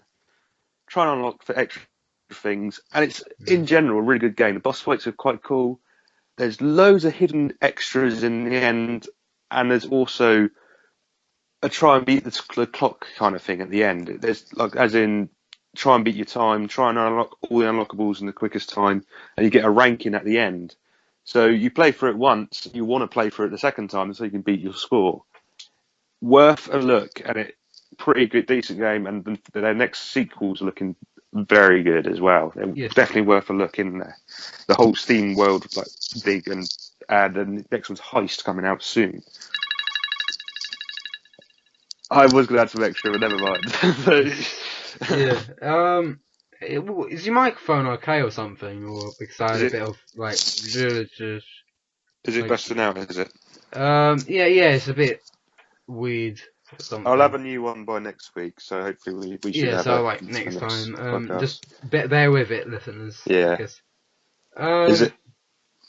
trying to unlock for extra things, and it's in general a really good game. The boss fights are quite cool. There's loads of hidden extras in the end, and there's also a try and beat the clock kind of thing at the end. There's like, as in, try and beat your time, try and unlock all the unlockables in the quickest time, and you get a ranking at the end. So you play for it once, you want to play for it the second time so you can beat your score. Worth a look at it. Pretty good, decent game, and their next sequel's looking very good as well. They're definitely worth a look in there. The whole Steam world, like big, and the next one's Heist coming out soon. I was going to add some extra, but never mind. Yeah. Is your microphone okay or something? Or because I had a bit of like. Is it busting out? Is it? Yeah. It's a bit weird. I'll have a new one by next week, so hopefully we should have so like next time. Just bear with it, listeners. Yeah. Is it?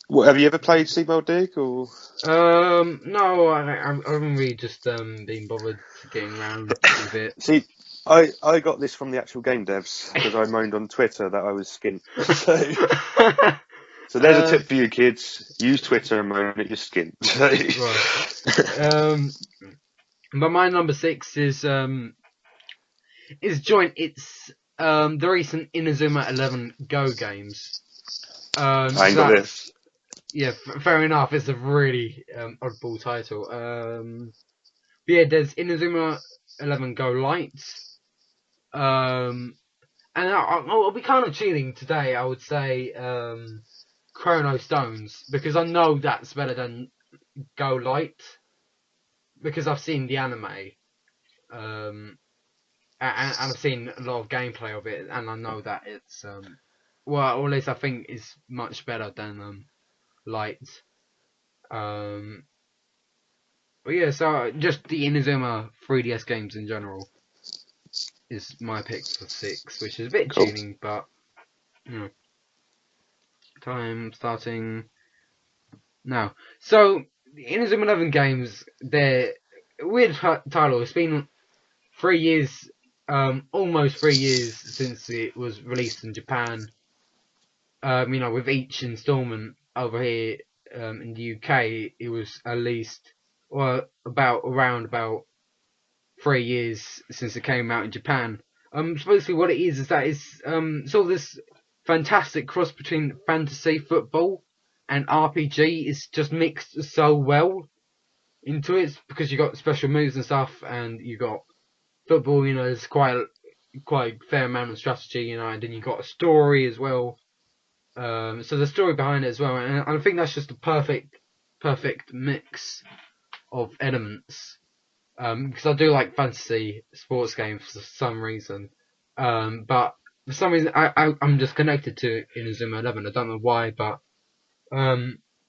What, have you ever played SteamWorld Dig or? No, I haven't really just been bothered getting around with it. See, I got this from the actual game devs because I moaned on Twitter that I was skint. So So there's a tip for you kids: use Twitter and moan at your skin. Right. But my number 6 is joint. It's the recent Inazuma 11 Go games. I ain't got this. Yeah, fair enough. It's a really oddball title. But yeah, there's Inazuma 11 Go Light. And I'll be kind of cheating today. I would say Chrono Stones, because I know that's better than Go Light, because I've seen the anime. And I've seen a lot of gameplay of it, and I know that it's well, or at least I think it's much better than Light. But yeah, so just the Inazuma 3DS games in general is my pick for 6, which is a bit cheating, but you know, time starting now. So the Inazuma 11 games, they're a weird title. It's been 3 years, almost 3 years since it was released in Japan. You know, with each installment over here in the UK, it was at least, well, around about 3 years since it came out in Japan. Supposedly what it is that it's sort of this fantastic cross between fantasy football and RPG. It's just mixed so well into it, because you got special moves and stuff, and you got football. You know, there's quite a fair amount of strategy. You know, and then you got a story as well. So the story behind it as well, and I think that's just a perfect mix of elements. Because I do like fantasy sports games for some reason. But for some reason I'm just connected to Inazuma 11. I don't know why, but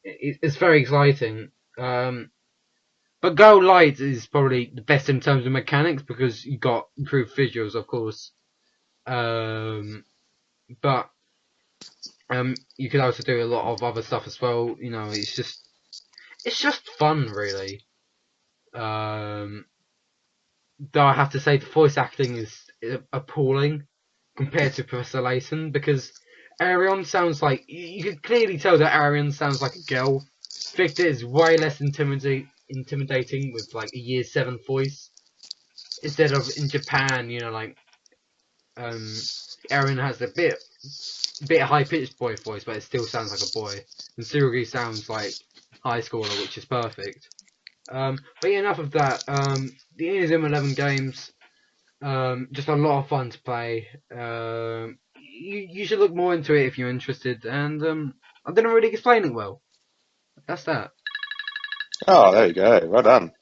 it's very exciting. But Go Light is probably the best in terms of mechanics, because you got improved visuals, of course. But you could also do a lot of other stuff as well. You know, it's just fun, really. Though I have to say the voice acting is appalling compared to Professor Layton, because Arion sounds like, you can clearly tell that Arion sounds like a girl. Victor is way less intimidating with like a year 7 voice, instead of in Japan. You know, like Arion has a bit high pitched boy voice, but it still sounds like a boy. And Tsurugi sounds like high schooler, which is perfect. But yeah, enough of that. The Inazuma 11 games, just a lot of fun to play. You should look more into it if you're interested. And I didn't really explain it well. That's that. Oh, there you go. Well done.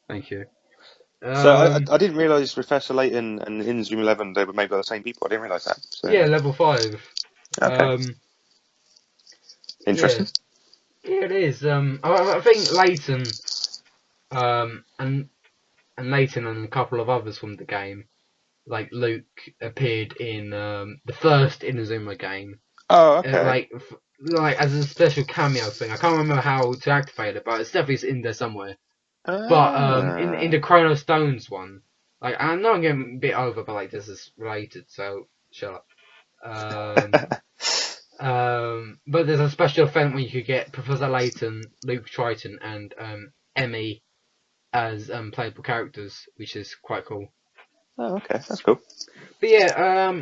Thank you. So I didn't realise Professor Layton and Inazuma 11, they were made by the same people. I didn't realise that. So. Yeah, level 5. Okay. Interesting. Yeah, it is. I think Layton, and Layton and a couple of others from the game, like Luke, appeared in the first Inazuma game. Oh, okay. Like as a special cameo thing. I can't remember how to activate it, but it's definitely in there somewhere. Ah. But in the Chrono Stones one, like, I know I'm getting a bit over, but like, this is related, so shut up. But there's a special event where you could get Professor Layton, Luke Triton, and Emmy as playable characters, which is quite cool. Oh, okay, that's cool. But yeah,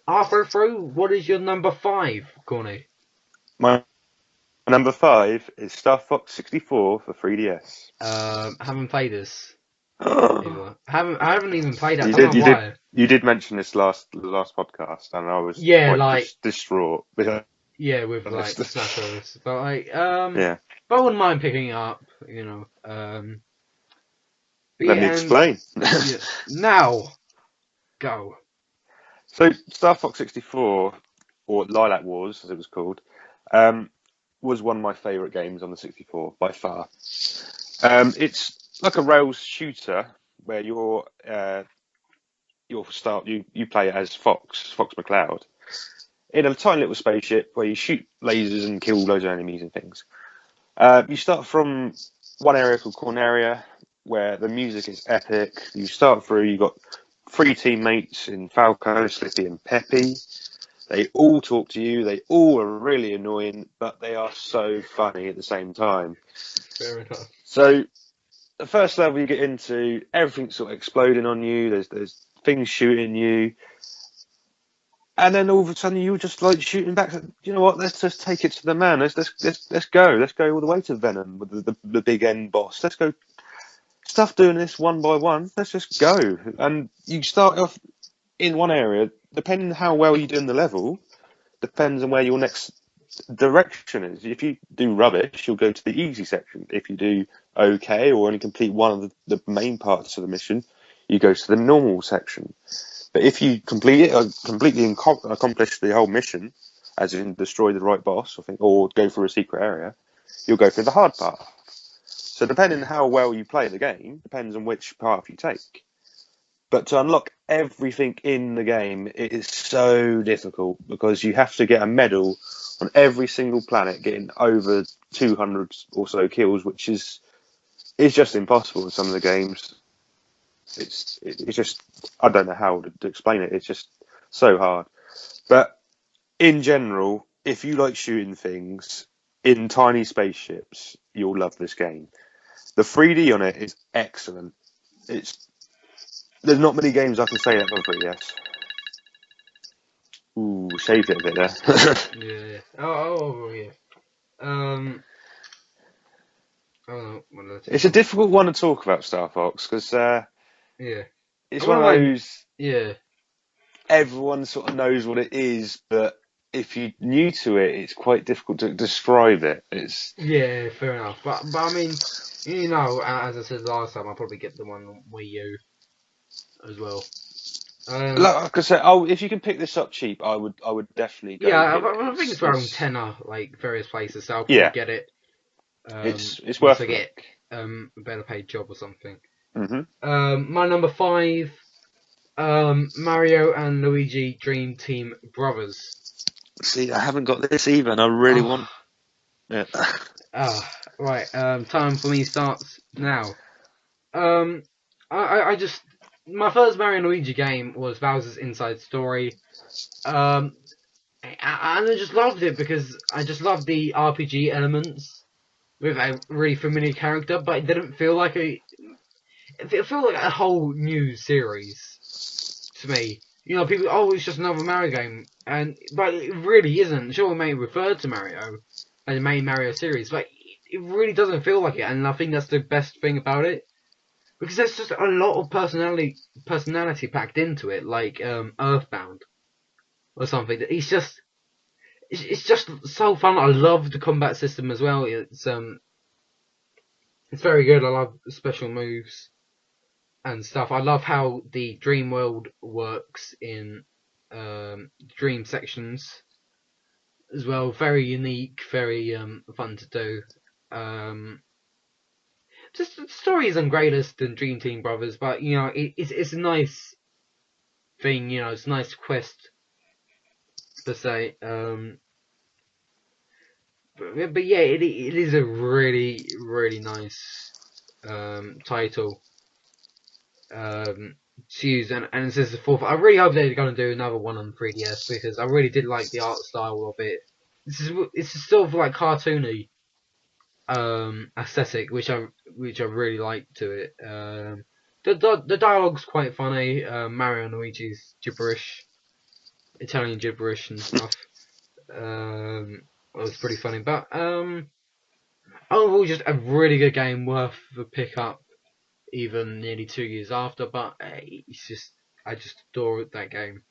halfway through, what is your number 5, Gawny? My number 5 is Star Fox 64 for 3DS. I haven't played this. I haven't even played it. I don't know why. You did mention this last podcast, and I was just distraught. Yeah, with like Smash Bros. But like, but I wouldn't mind picking it up. You know. Let me explain. Now, go. So Star Fox 64, or Lilac Wars as it was called, was one of my favourite games on the 64 by far. It's like a rails shooter where you play as Fox McCloud, in a tiny little spaceship where you shoot lasers and kill loads of enemies and things. You start from one area called Corneria, where the music is epic. You start through, you've got 3 teammates in Falco, Slippy and Peppy. They all talk to you. They all are really annoying, but they are so funny at the same time. Fair enough. So the first level you get into, everything's sort of exploding on you. There's things shooting you, and then all of a sudden you're just like shooting back. You know what? Let's just take it to the man. Let's go. Let's go all the way to Venom with the big end boss. Let's go. Stuff doing this one by one. Let's just go. And you start off in one area, depending on how well you do in the level, depends on where your next direction is. If you do rubbish, you'll go to the easy section. If you do okay or only complete one of the main parts of the mission, you go to the normal section. But if you complete it or completely accomplish the whole mission, as in destroy the right boss, or go through a secret area, you'll go through the hard part. So depending on how well you play the game, depends on which path you take. But to unlock everything in the game, it is so difficult because you have to get a medal on every single planet, getting over 200 or so kills, which is just impossible in some of the games. It's just, I don't know how to explain it. It's just so hard. But in general, if you like shooting things in tiny spaceships, you'll love this game. The 3D on it is excellent. There's not many games I can say that for 3DS. Ooh, shaved it a bit there. Yeah. Oh, yeah. I don't know. It's a difficult one to talk about, Star Fox, because yeah. it's one of those. Yeah. Everyone sort of knows what it is, but if you're new to it, it's quite difficult to describe it. Yeah, fair enough. But I mean, you know, as I said last time, I'll probably get the one on Wii U as well. Like I said, if you can pick this up cheap, I would definitely go. Yeah, I think it's around tenner, like various places, so I'll probably get it. It's worth to it. Get a better paid job or something. Mm-hmm. My number 5, Mario and Luigi Dream Team Brothers. See, I haven't got this either, and I really want it. Right. Time for me starts now. I just, my first Mario and Luigi game was Bowser's Inside Story. And I just loved it because I just loved the RPG elements with a really familiar character, but it didn't feel like it felt like a whole new series to me. You know, people, it's just another Mario game, but it really isn't. Sure, it may refer to Mario and the main Mario series, but it really doesn't feel like it, and I think that's the best thing about it. Because there's just a lot of personality packed into it, like Earthbound or something. It's just so fun. I love the combat system as well. It's very good. I love the special moves and stuff. I love how the dream world works in dream sections as well. Very unique, very fun to do. Just the story isn't greatest than Dream Team Brothers, but you know it's a nice thing. You know, it's a nice quest per se. But yeah, it is a really nice title to use, and this is the fourth. I really hope they're going to do another one on 3DS because I really did like the art style of it. It's sort of like cartoony aesthetic, which I really like to it. The dialogue's quite funny. Mario and Luigi's gibberish, Italian gibberish and stuff. It was pretty funny, but overall, just a really good game, worth the pick up, even nearly 2 years after. But I just adore that game.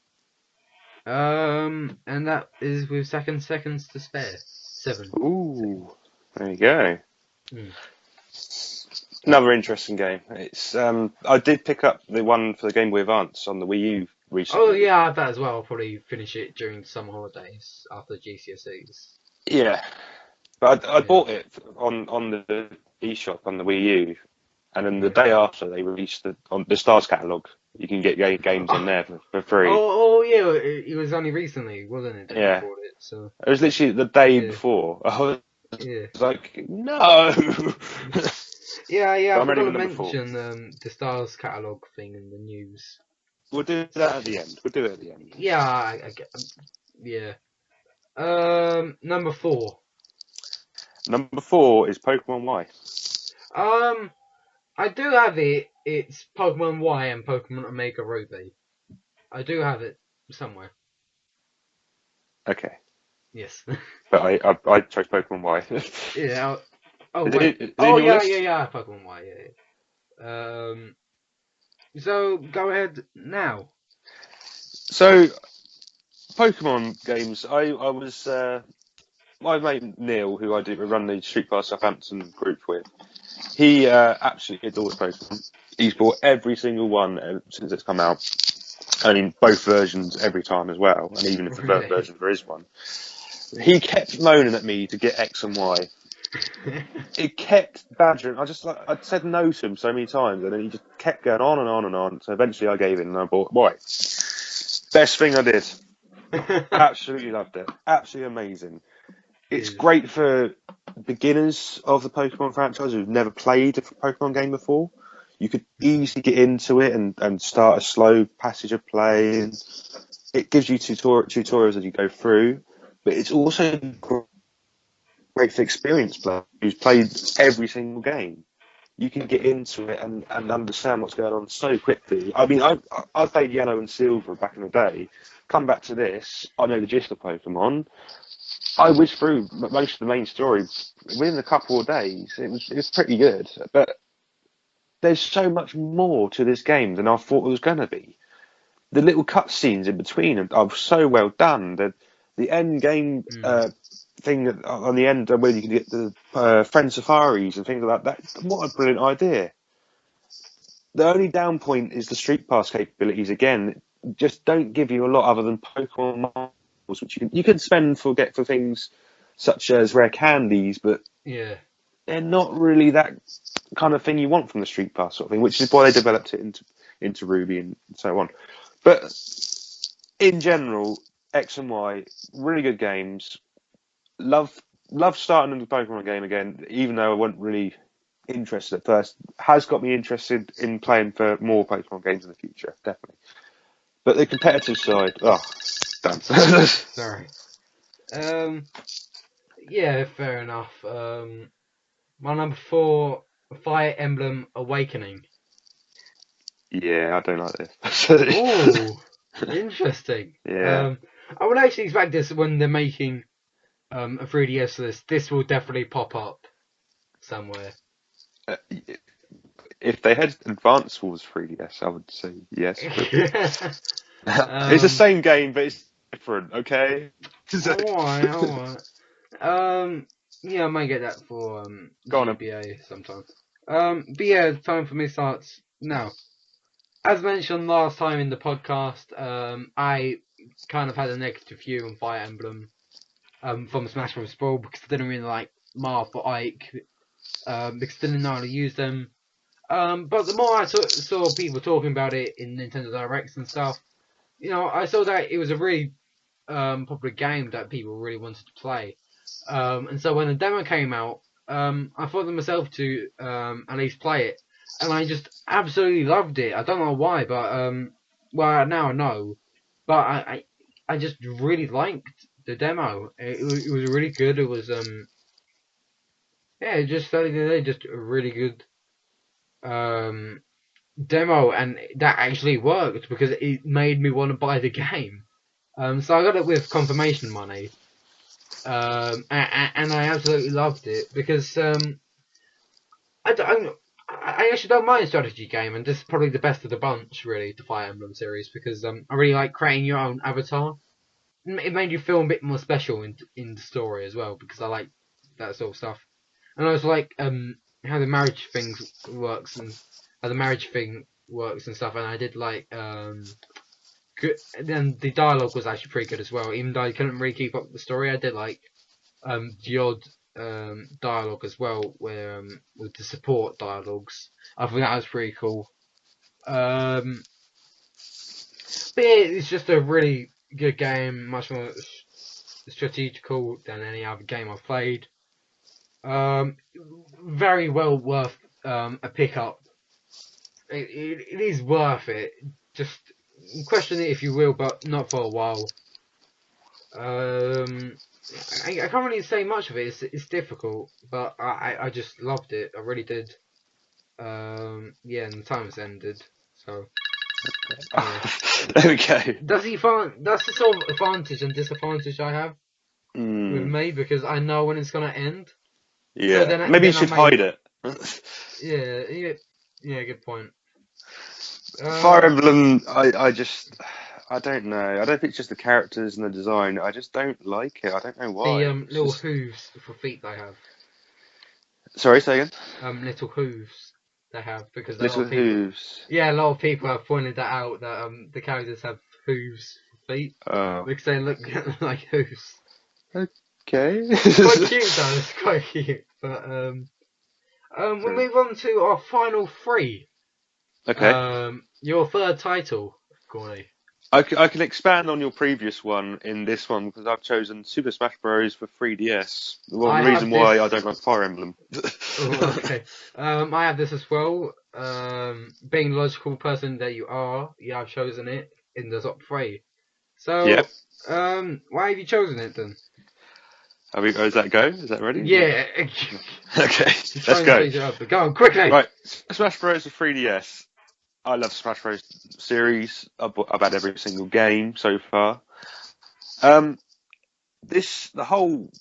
And that is with seconds to spare. 7. Ooh, there you go. Mm. Another interesting game. It's I did pick up the one for the Game Boy Advance on the Wii U recently. Oh yeah, I have that as well. I'll probably finish it during the summer holidays after GCSEs. Yeah, but I bought it on the eShop on the Wii U, and then the day after they released on the Stars catalogue. You can get games on there for free. Oh yeah, it was only recently, wasn't it? That you bought it, so it was literally the day before. I was like, no. Yeah, I'm going to mention the Stars catalogue thing in the news. We'll do that at the end. We'll do it at the end. Yeah, Yeah. Number 4. Number 4 is Pokemon Y. I do have it. It's Pokemon Y and Pokemon Omega Ruby. I do have it somewhere. Okay. Yes. But I chose Pokemon Y. Yeah. Oh Is wait. it in Oh your yeah, list? Pokemon Y. So go ahead now. So, Pokemon games. I was my mate Neil, who I do run the Street Pass Southampton group with. He absolutely adores Pokemon. He's bought every single one since it's come out, and in both versions every time as well. And even if the first Really. version there is one, he kept moaning at me to get X and Y. It kept badgering. I'd said no to him so many times, and then he just kept going on and on and on. So eventually, I gave in and I bought Y. Best thing I did. Absolutely loved it. Absolutely amazing. It's great for beginners of the Pokemon franchise who've never played a Pokemon game before. You could easily get into it and start a slow passage of play. And it gives you tutorials as you go through, but it's also great for experienced players who's played every single game. You can get into it and understand what's going on so quickly. I mean, I played Yellow and Silver back in the day. Come back to this, I know the gist of Pokemon. I whizzed through most of the main story within a couple of days. It was pretty good, but there's so much more to this game than I thought it was going to be. The little cutscenes in between are so well done. The end game thing on the end where you can get the friend safaris and things like that. What a brilliant idea! The only down point is the Street Pass capabilities. Again, just don't give you a lot other than Pokemon marbles, which you can spend for things such as rare candies, but Yeah. they're not really that kind of thing you want from the Street Pass sort of thing, which is why they developed it into Ruby and so on. But in general, X and Y, really good games. Love starting the Pokemon game again, even though I wasn't really interested at first. Has got me interested in playing for more Pokemon games in the future, definitely. But the competitive side, done. Sorry. Yeah, fair enough. My number 4, Fire Emblem Awakening. Yeah, I don't like this. Oh, interesting. Yeah. I would actually expect this when they're making a 3DS list. This will definitely pop up somewhere. Uh, if they had Advance Wars 3DS, I would say yes. It's the same game, but it's different. Okay. Alright. Yeah, I might get that for Go on. GBA sometime. But yeah, time for me starts now. As mentioned last time in the podcast, I kind of had a negative view on Fire Emblem from Smash Bros. Brawl because I didn't really like Marth or Ike because I didn't know how to use them. But the more I saw people talking about it in Nintendo Directs and stuff, I saw that it was a really popular game that people really wanted to play. And so when the demo came out, I thought to myself to at least play it, and I just absolutely loved it. I don't know why, but well now I know, but I just really liked the demo. It was really good. It was yeah, just a really good um demo, and that actually worked because it made me want to buy the game. So I got it with confirmation money. And I absolutely loved it because I actually don't mind strategy game, and this is probably the best of the bunch, really, the Fire Emblem series, because I really like creating your own avatar. It made you feel a bit more special in the story as well, because I like that sort of stuff. And I also like how the marriage things works and how the marriage thing works and stuff. And I did like good. Then the dialogue was actually pretty good as well, even though I couldn't really keep up with the story. I did like the odd dialogue as well, where with the support dialogues. I think that was pretty cool. But yeah, it's just a really good game, much more strategical than any other game I've played. Very well worth a pickup. It is worth it. Just question it if you will, but not for a while. Um, I can't really say much of it. It's difficult, but I just loved it. I really did. Yeah, and the time's ended, so yeah. There we go. Does he find that's the sort of advantage and disadvantage I have with Mm, me because I know when it's gonna end. So yeah. Maybe you then I should may hide it. yeah, good point. Fire Um, Emblem, I don't know. I don't think it's just the characters and the design. I just don't like it. I don't know the why. It's little just. hooves for feet they have. Sorry, say again. Little hooves they have because a lot Little of people. hooves. Yeah, a lot of people have pointed that out that the characters have hooves for feet Oh, because they look like hooves. okay. It's quite cute though. It's quite cute. But we'll move on to our final three. Okay. Your third title, Gawny. I can expand on your previous one in this one because I've chosen Super Smash Bros. For 3DS. Well, I the have reason why I this. don't like Fire Emblem. Oh, okay. I have this as well. Being the logical person that you are, yeah, I've chosen it in the top three. Yep. So, why have you chosen it then? Is that go? Is that ready? Yeah, Okay, just try let's and go. speed it up. But go on quickly. Right, Smash Bros. For 3DS. I love Smash Bros. Series. I've had every single game so far. Um, the whole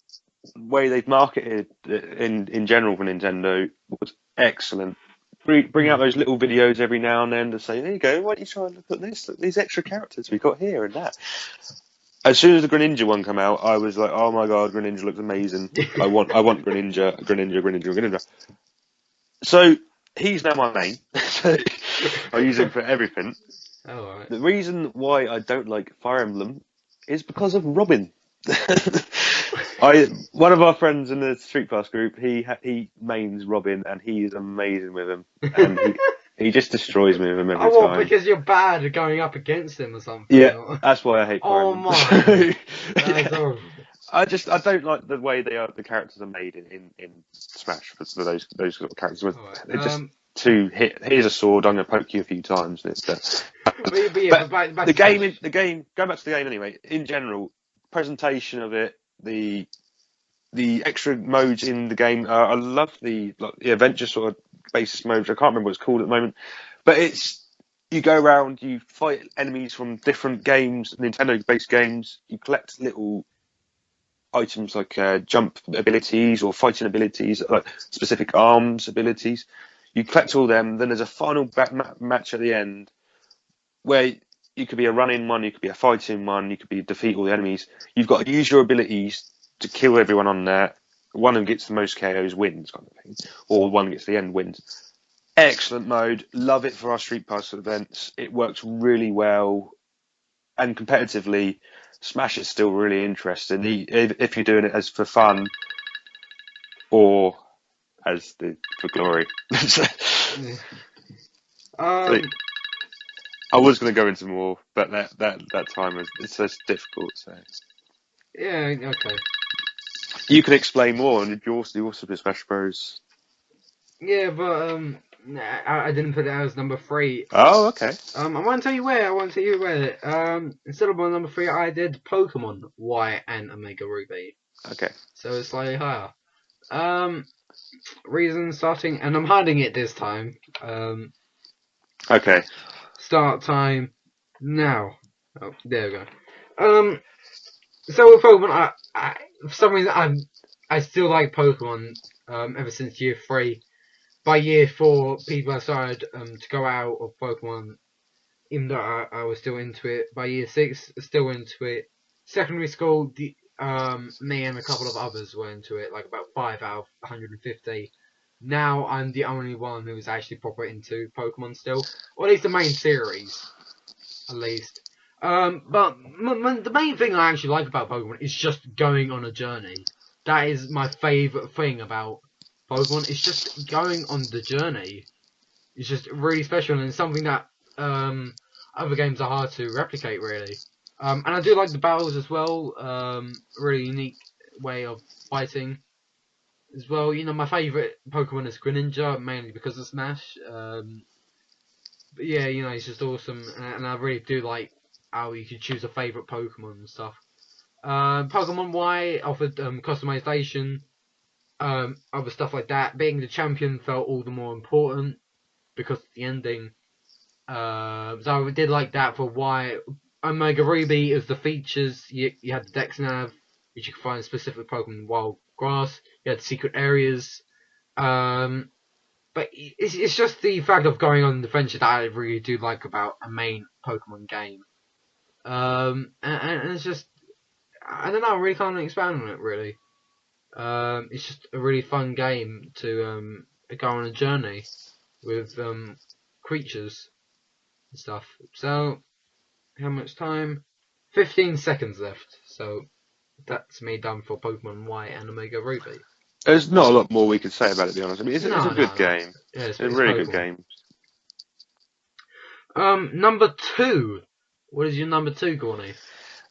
way they've marketed it in general for Nintendo was excellent. Bring out Hmm. those little videos every now and then to say, there you go, why don't you try and look at this? Look, these extra characters we got here and that. As soon as the Greninja one came out, I was like, oh my god, Greninja looks amazing. I want Greninja. So he's now my main. So I use him for everything. All right. The reason why I don't like Fire Emblem is because of Robin. One of our friends in the Street Pass group, he mains Robin and he is amazing with him, and he just destroys me with him every Oh, what? time. Because you're bad at going up against him or something? Yeah, Or... that's why I hate Fire Oh Emblem. my, that's Yeah. horrible. I don't like the way the characters are made in Smash for those sort of characters. All right. They're just too here's a sword. I'm gonna poke you a few times. And it's But but back the to Smash. game going back to the game anyway. In general, presentation of it, the extra modes in the game. I love the adventure sort of basis modes. I can't remember what it's called at the moment, but it's you go around, you fight enemies from different games, Nintendo-based games. You collect little items like jump abilities or fighting abilities, like specific arms abilities. You collect all them. Then there's a final match at the end where you could be a running one, you could be a fighting one, you could be defeat all the enemies. You've got to use your abilities to kill everyone on there. One who gets the most KOs wins, kind of thing, or one who gets to the end wins. Excellent mode. Love it for our Street Pass events. It works really well, and competitively, Smash is still really interesting. If you're doing it as for fun or as for glory. Yeah. I was going to go into more, but that time was it's so difficult. So Yeah. Okay. you can explain more, and you also do Smash Bros. Yeah, but I didn't put it as number three. Oh, okay. I want to tell you where. I want to tell you where. Instead of my number three, I did Pokemon Y and Omega Ruby. Okay. So it's slightly higher. Um, reason starting, and I'm hiding it this time. Okay. Start time now. Oh, there we go. So with Pokemon, for some reason, I still like Pokemon. Ever since year three. By year four, people have started to go out of Pokemon. Even though I was still into it. By year six, still into it. Secondary school, me and a couple of others were into it, like about 5 out of 150. Now I'm the only one who's actually proper into Pokemon still, or at least the main series, at least. But the main thing I actually like about Pokemon is just going on a journey. That is my favourite thing about Pokemon. It's just going on the journey. It's just really special and it's something that other games are hard to replicate, really. And I do like the battles as well. Really unique way of fighting as well. You know, my favourite Pokemon is Greninja, mainly because of Smash. But yeah, he's just awesome, and I really do like how you could choose a favourite Pokemon and stuff. Pokemon Y offered customization, other stuff like that. Being the champion felt all the more important because of the ending. So I did like that for Y. Omega Ruby is the features. You had the Dex Nav, which you could find specific Pokemon in wild grass. You had secret areas. But it's just the fact of going on the adventure that I really do like about a main Pokemon game. And it's just, I don't know, I really can't expand on it really. It's just a really fun game to go on a journey with creatures and stuff. So, how much time? 15 seconds left. So, that's me done for Pokemon Y and Omega Ruby. There's not a lot more we could say about it, to be honest. I mean, it's a good game. Yeah, it's a really Pokemon. good game. Number 2. What is your number 2, Gawny?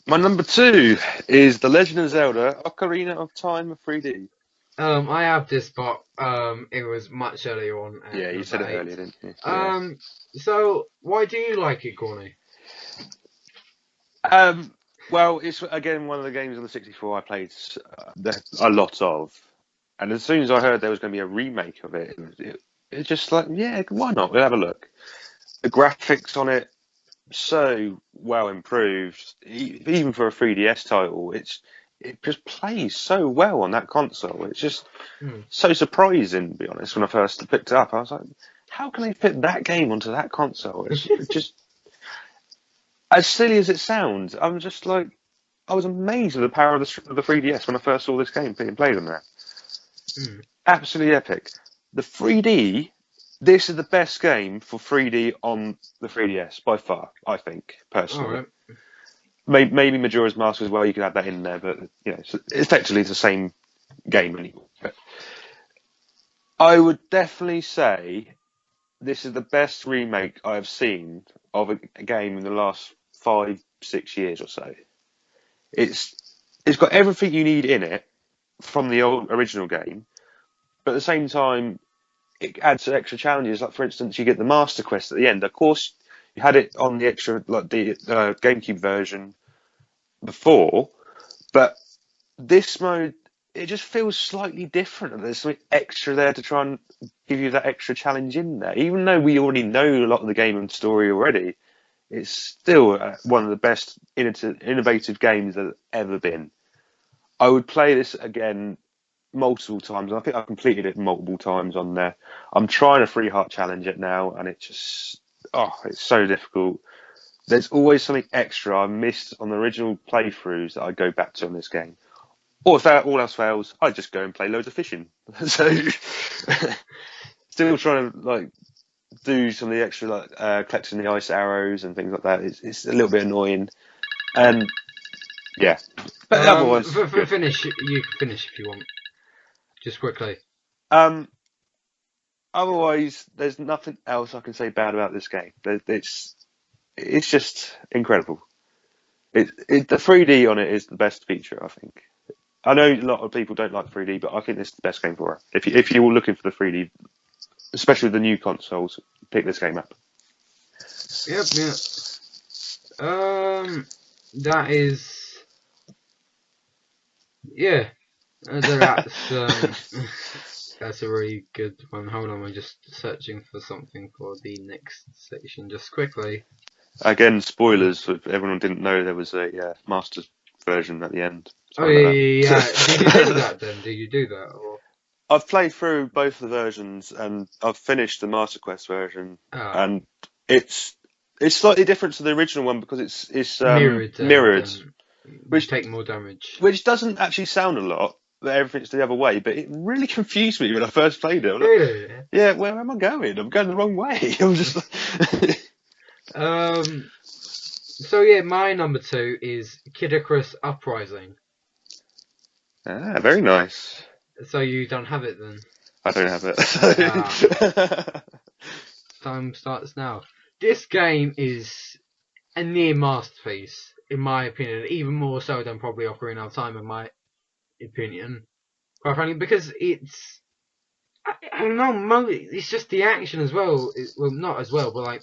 My number 2 is The Legend of Zelda: Ocarina of Time 3D. I have this, but it was much earlier on. Yeah, you said it earlier, didn't you? So why do you like it, Gawny? Well, it's again one of the games on the 64 I played a lot of, and as soon as I heard there was going to be a remake of it, it's just like, yeah, why not? We'll have a look. The graphics on it, so well improved, even for a 3DS title. It just plays so well on that console. It's just so surprising, to be honest. When I first picked it up, I was like, how can they fit that game onto that console? It's just, as silly as it sounds, I'm just like, I was amazed at the power of the 3DS when I first saw this game being played on there. Absolutely epic. The 3D, this is the best game for 3D on the 3DS by far, I think, personally. Right. Maybe Majora's Mask as well, you could add that in there, but you know, it's effectively the same game anymore. But I would definitely say this is the best remake I've seen of a game in the last 5-6 years or so. It's got everything you need in it from the old original game, but at the same time, it adds extra challenges. Like, for instance, you get the Master Quest at the end. Of course, you had it on the extra, like the GameCube version before, but this mode, it just feels slightly different. There's something extra there to try and give you that extra challenge in there. Even though we already know a lot of the game and story already, it's still one of the best innovative games that have ever been. I would play this again multiple times. I think I've completed it multiple times on there. I'm trying a free heart challenge it now, and it's so difficult. There's always something extra I missed on the original playthroughs that I go back to on this game. Or if all else fails, I just go and play loads of fishing. So, still trying to do some of the extra collecting the ice arrows and things like that. It's a little bit annoying, and yeah. But otherwise, you can finish if you want. Just quickly. Otherwise, there's nothing else I can say bad about this game. It's just incredible. The 3D on it is the best feature, I think. I know a lot of people don't like 3D, but I think this is the best game for it. If you're looking for the 3D, especially the new consoles, pick this game up. Yep. That is. Yeah. That's a really good one. Hold on, I'm just searching for something for the next section. Just quickly. Again, spoilers. If everyone didn't know there was a Master's version at the end. Yeah. Did you do that then? Did you do that? Or? I've played through both the versions, and I've finished the Master Quest version, and it's slightly different to the original one because it's mirrored, which take more damage. Which doesn't actually sound a lot. That everything's the other way, but it really confused me when I first played it. Really? Yeah, where am I going? I'm going the wrong way. I'm just. So yeah, my number 2 is Kid Icarus Uprising. Ah, very nice. So you don't have it then? I don't have it. Time starts now. This game is a near masterpiece, in my opinion, even more so than probably Ocarina of Time, in my opinion. Quite frankly, because it's, I don't know, it's just the action as well. Well, not as well, but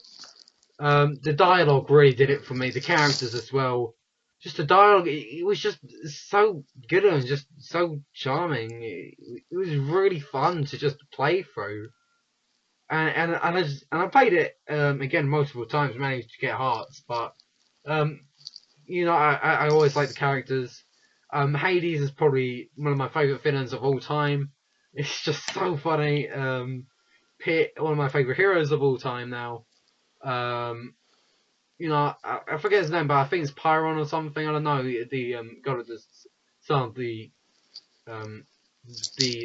the dialogue really did it for me. The characters as well. just the dialogue, it was just so good and just so charming. It was really fun to just play through. And I played it again multiple times, managed to get hearts, but um, I always like the characters. Hades is probably one of my favourite villains of all time. It's just so funny. Pit, one of my favourite heroes of all time now. I forget his name, but I think it's Pyron or something. I don't know. The god of the sun, the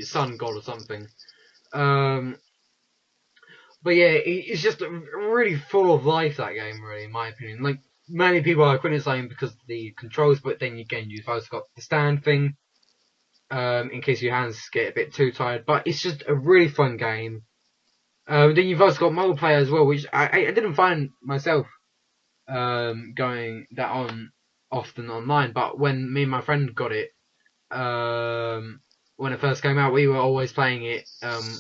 sun god or something. Um, but yeah, it's just really full of life, that game. Really, in my opinion. Like many people are criticizing because of the controls, but then again, you've also got the stand thing. In case your hands get a bit too tired, but it's just a really fun game. Then you've also got multiplayer as well, which I didn't find myself going that on often online. But when me and my friend got it, when it first came out, we were always playing it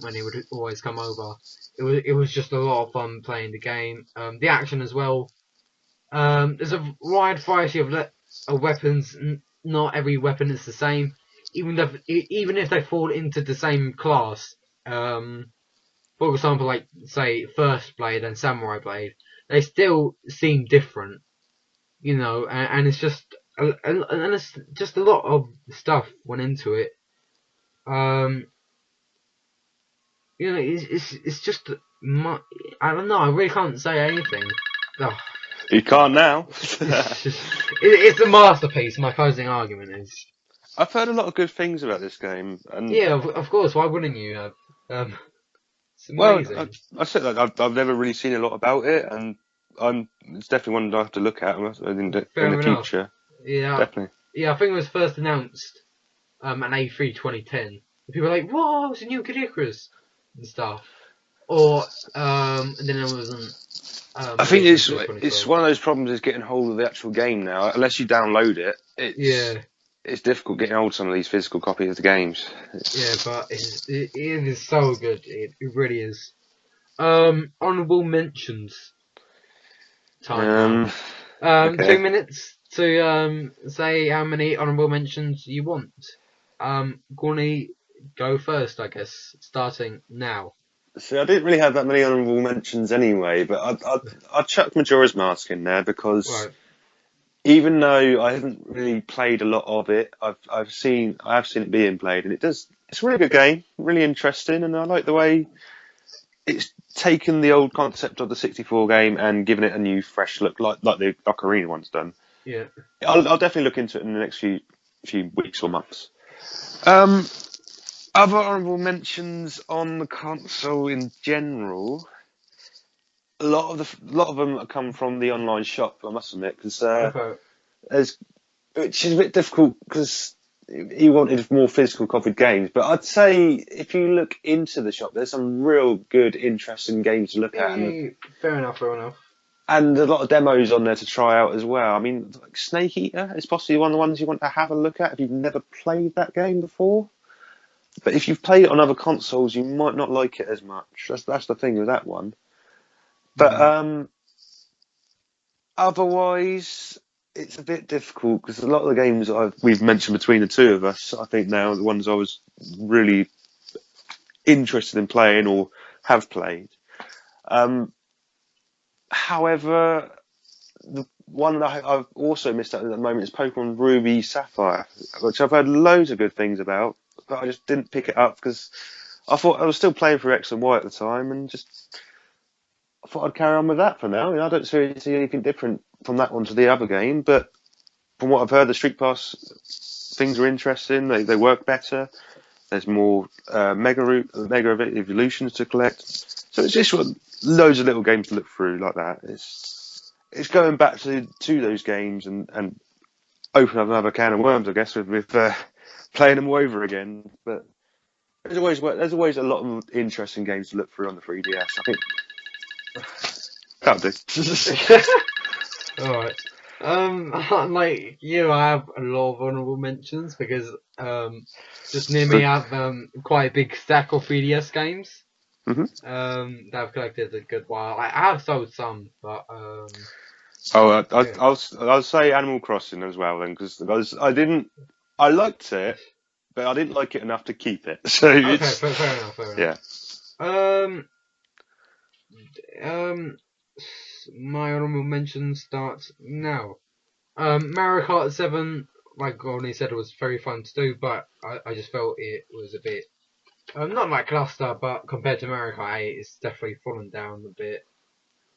when he would always come over. It was just a lot of fun playing the game. The action as well. There's a wide variety of weapons. Not every weapon is the same, even if they fall into the same class. For example, like say First Blade and Samurai Blade, they still seem different, and it's just a lot of stuff went into it. It's just I don't know. I really can't say anything. Ugh. You can't now. It's a masterpiece. My closing argument is. I've heard a lot of good things about this game, and Yeah, of course. Why wouldn't you have? It's amazing. well, I said that I've never really seen a lot about it, and it's definitely one that I have to look at in the future. Yeah, definitely. Yeah, I think it was first announced at A3 2010. People were like, "Whoa, it's a new Kid Icarus," and stuff. Or and then it wasn't. I think it's one of those problems is getting hold of the actual game now. Unless you download it, it's difficult getting hold of some of these physical copies of the games. Yeah, but it is so good. It really is. Honourable mentions. Time now. Okay. 2 minutes to say how many honourable mentions you want. Gawny, go first, I guess. Starting now. See, I didn't really have that many honourable mentions anyway, but I'd chuck Majora's Mask in there because even though I haven't really played a lot of it, I have seen it being played, and it's a really good game, really interesting, and I like the way it's taken the old concept of the 64 game and given it a new, fresh look, like the Ocarina one's done. Yeah, I'll definitely look into it in the next few weeks or months. Other honourable mentions on the console in general. A lot of them come from the online shop, I must admit, because which is a bit difficult because he wanted more physical copied games. But I'd say if you look into the shop, there's some real good, interesting games to look at. Fair enough. And a lot of demos on there to try out as well. I mean, like Snake Eater is possibly one of the ones you want to have a look at if you've never played that game before. But if you've played it on other consoles, you might not like it as much. That's the thing with that one. But otherwise, it's a bit difficult because a lot of the games we've mentioned between the two of us, I think now the ones I was really interested in playing or have played. However, the one that I've also missed out at the moment is Pokemon Ruby Sapphire, which I've heard loads of good things about, but I just didn't pick it up because I thought I was still playing through X and Y at the time, and I thought I'd carry on with that for now. I don't see anything different from that one to the other game, but from what I've heard, the Street Pass things are interesting. They work better. There's more Mega Evolutions to collect. So it's just loads of little games to look through like that. It's going back to those games and open up another can of worms, I guess, with playing them over again. But there's always a lot of interesting games to look through on the 3DS. I think that'll do. Alright. Like you, I have a lot of honourable mentions because just near me I have quite a big stack of 3DS games. Mm-hmm. That I've collected a good while. I have sold some, but Oh, Yeah. I'll say Animal Crossing as well then, because I liked it, but I didn't like it enough to keep it. So Okay, it's fair enough, fair enough. yeah. Um, um, my honorable mention starts now. Mario Kart 7, like Gawny said, was very fun to do, but I just felt it was a bit, not lackluster, but compared to Mario Kart 8, it's definitely fallen down a bit.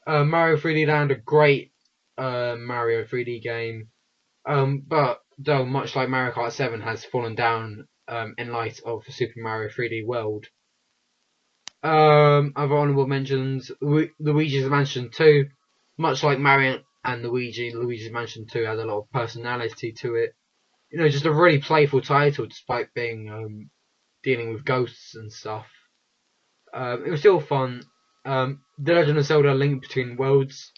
Mario 3D Land, a great Mario 3D game, but though much like Mario Kart 7 has fallen down in light of Super Mario 3D World. Other honorable mentions: Luigi's Mansion 2, much like Mario and Luigi's Mansion 2 has a lot of personality to it. You know, just a really playful title, despite being dealing with ghosts and stuff. It was still fun. The Legend of Zelda: Link Between Worlds.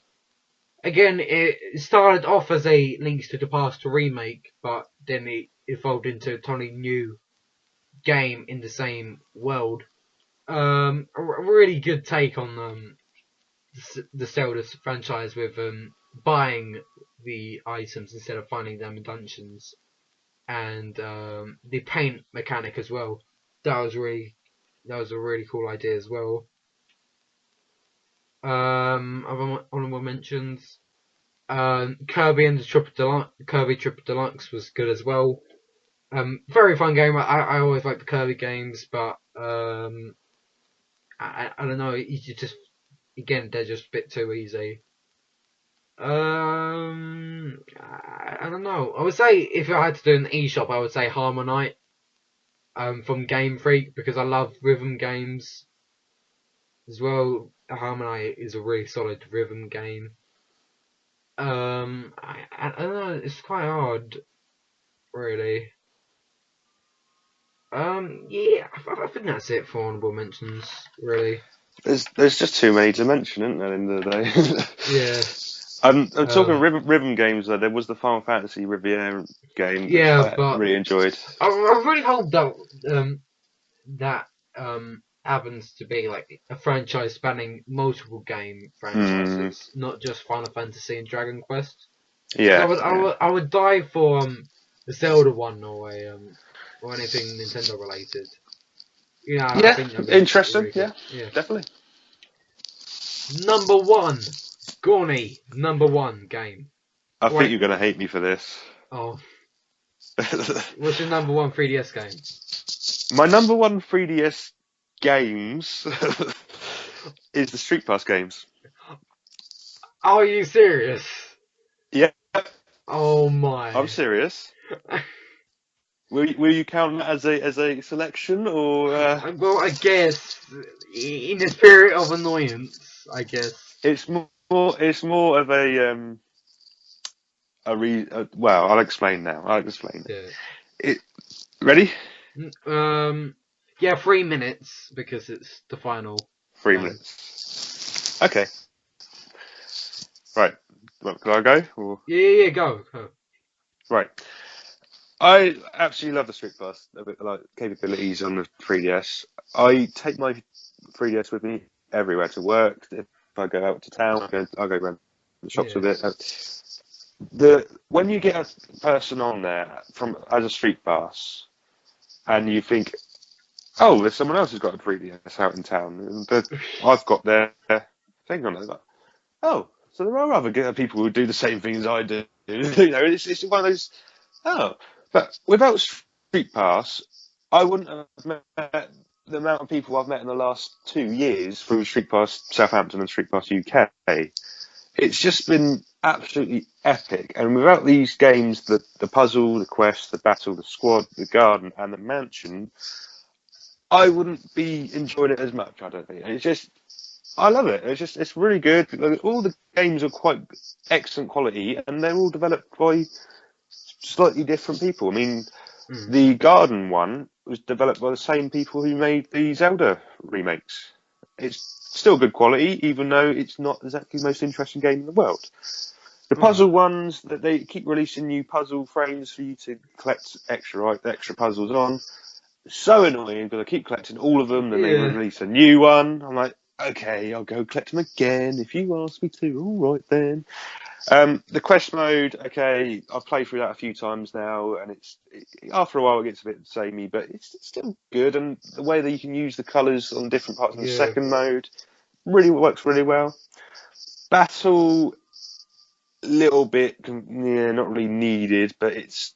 Again, it started off as a Links to the Past remake, but then it evolved into a totally new game in the same world. A really good take on the Zelda franchise with buying the items instead of finding them in dungeons, and the paint mechanic as well. That was a really cool idea as well. Other honorable mentions. Kirby Triple Deluxe was good as well. Very fun game. I always like the Kirby games, but I don't know. You just again they're just a bit too easy. I don't know. I would say if I had to do an eShop, I would say Harmonite from Game Freak because I love rhythm games as well. Harmonite is a really solid rhythm game. I don't know. It's quite hard, really. Yeah, I think that's it for honorable mentions, really. There's just too many to mention, isn't there? At the end of the day. Yeah. I'm talking rhythm games though. There was the Final Fantasy Riviera game, which Yeah, I but really enjoyed. I really hope that that happens to be like a franchise spanning multiple game Hmm. franchises, not just Final Fantasy and Dragon Quest. Because Yeah, yeah. I would die for a Zelda one or anything Nintendo related. You know, I Yeah, think that'd be interesting. really good. Yeah, Yeah. definitely. Number one, Gawny. Number one game. I think Right. you're gonna hate me for this. Oh, what's your number one 3DS game? My number one 3DS games is the Street Pass games. Are you serious? Yeah, Oh I'm my. serious. Will you count that as a selection or? Well, I guess in the spirit of annoyance, I guess. It's more of well, I'll explain now. I'll explain it. Yeah. It ready? Um. Yeah, 3 minutes because it's the final 1. Minutes. Okay. Right. Well, can I go? Or? Yeah. Go. Go. Right. I absolutely love the Street Pass like capabilities on the 3DS. I take my 3DS with me everywhere to work. If I go out to town, I go around the shops Yeah. with it. The when you get a person on there from as a Street Pass, and you think, oh, there's someone else who's got a 3DS out in town, and I've got their thing on it. Like, oh, so there are other people who do the same thing as I do. You know, it's one of those. Oh, but without Street Pass, I wouldn't have met the amount of people I've met in the last 2 years through Street Pass Southampton and Street Pass UK. It's just been absolutely epic. And without these games, the puzzle, the quest, the battle, the squad, the garden, and the mansion, I wouldn't be enjoying it as much. I don't think. It's just I love it. It's really good. All the games are quite excellent quality, and they're all developed by slightly different people. I mean, Mm. the Garden one was developed by the same people who made the Zelda remakes. It's still good quality, even though it's not exactly the most interesting game in the world. The Mm. puzzle ones that they keep releasing new puzzle frames for you to collect extra puzzles on. So annoying because I keep collecting all of them, then they Yeah. release a new one. I'm like, okay, I'll go collect them again if you ask me to. All right then. The quest mode, okay, I've played through that a few times now, and after a while it gets a bit samey, but it's still good. And the way that you can use the colours on different parts of the second mode really works really well. Battle, little bit, yeah, not really needed, but it's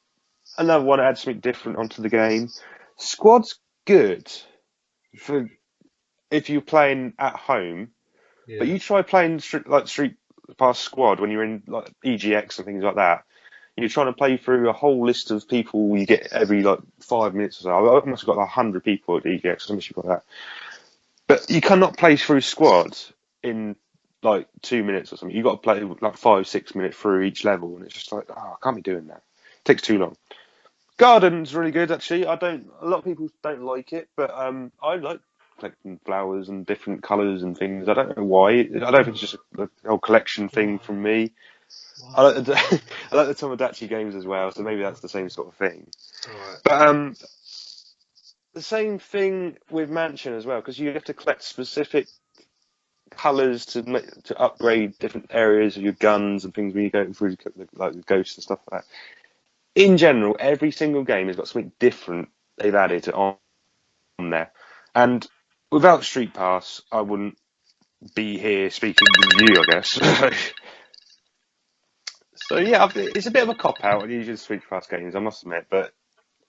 another one that adds something different onto the game. Squad's good for if you're playing at home, but you try playing Street Pass Squad when you're in like EGX and things like that. You're trying to play through a whole list of people you get every like 5 minutes or so. I must have got like 100 people at EGX. I must have got that. But you cannot play through Squad in like 2 minutes or something. You got to play like 5-6 minutes through each level, and it's just like, oh, I can't be doing that. It takes too long. Garden's really good actually. A lot of people don't like it, but I like collecting flowers and different colours and things. I don't know why. I don't think it's just a whole collection thing from me. I like I like the Tomodachi games as well, so maybe that's the same sort of thing. But the same thing with Mansion as well, because you have to collect specific colours to upgrade different areas of your guns and things when you go through like the ghosts and stuff like that. In general, every single game has got something different they've added on there. And without Street Pass, I wouldn't be here speaking with you, I guess. So yeah, it's a bit of a cop-out, usually Street Pass games, I must admit. But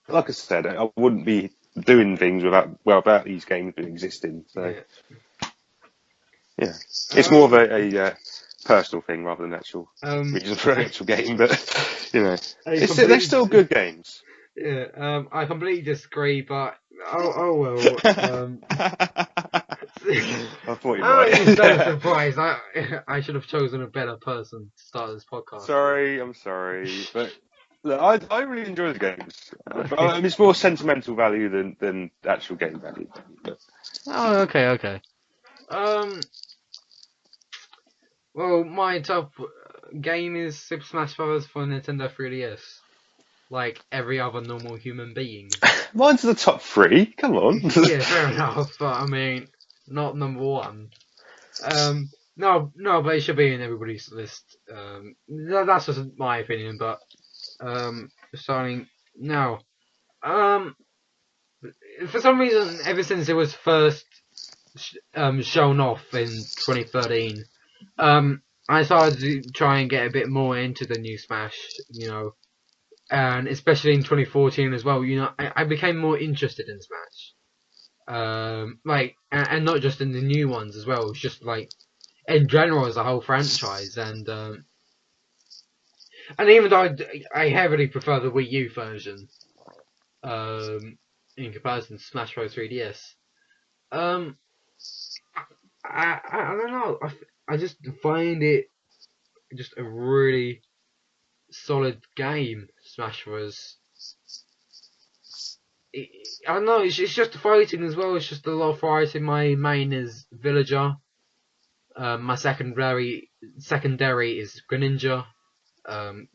like I said, I wouldn't be doing things without these games existing. So yeah, it's more of a personal thing rather than actual reason for an actual game. But you know, they're still good games. Yeah, I completely disagree, but oh well. I thought you might. I'm so surprised. I should have chosen a better person to start this podcast. I'm sorry, but look, I really enjoy the games. It's more sentimental value than actual game value. But. Oh, okay. Well, my top game is Super Smash Bros. For Nintendo 3DS. Like every other normal human being. Mine's the top 3. Come on. Yeah, fair enough. But I mean, not number 1. No, but it should be in everybody's list. That's just my opinion. But starting now, for some reason, ever since it was first shown off in 2013, I started to try and get a bit more into the new Smash. And especially in 2014 as well, I became more interested in Smash. And not just in the new ones as well. It's just like in general as a whole franchise, and even though I heavily prefer the Wii U version, in comparison to Smash Bros 3DS, I don't know. I just find it just a really solid game. Smash Bros. I don't know. It's just the fighting as well. It's just a lot of fighting. My main is Villager. My secondary is Greninja.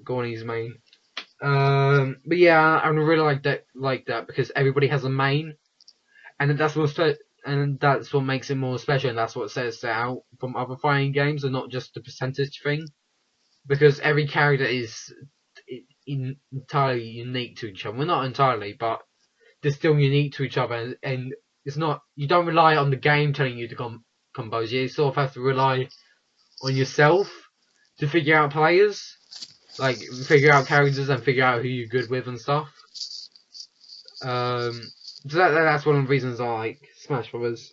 Gawny's main. But yeah, I really like that because everybody has a main, and that's what makes it more special, and that's what sets it out from other fighting games, and not just the percentage thing. Because every character is entirely unique to each other. Well, not entirely, but they're still unique to each other, and it's not. You don't rely on the game telling you to combos. You sort of have to rely on yourself to figure out players, like figure out characters and figure out who you're good with and stuff. So that's one of the reasons I like Smash Brothers.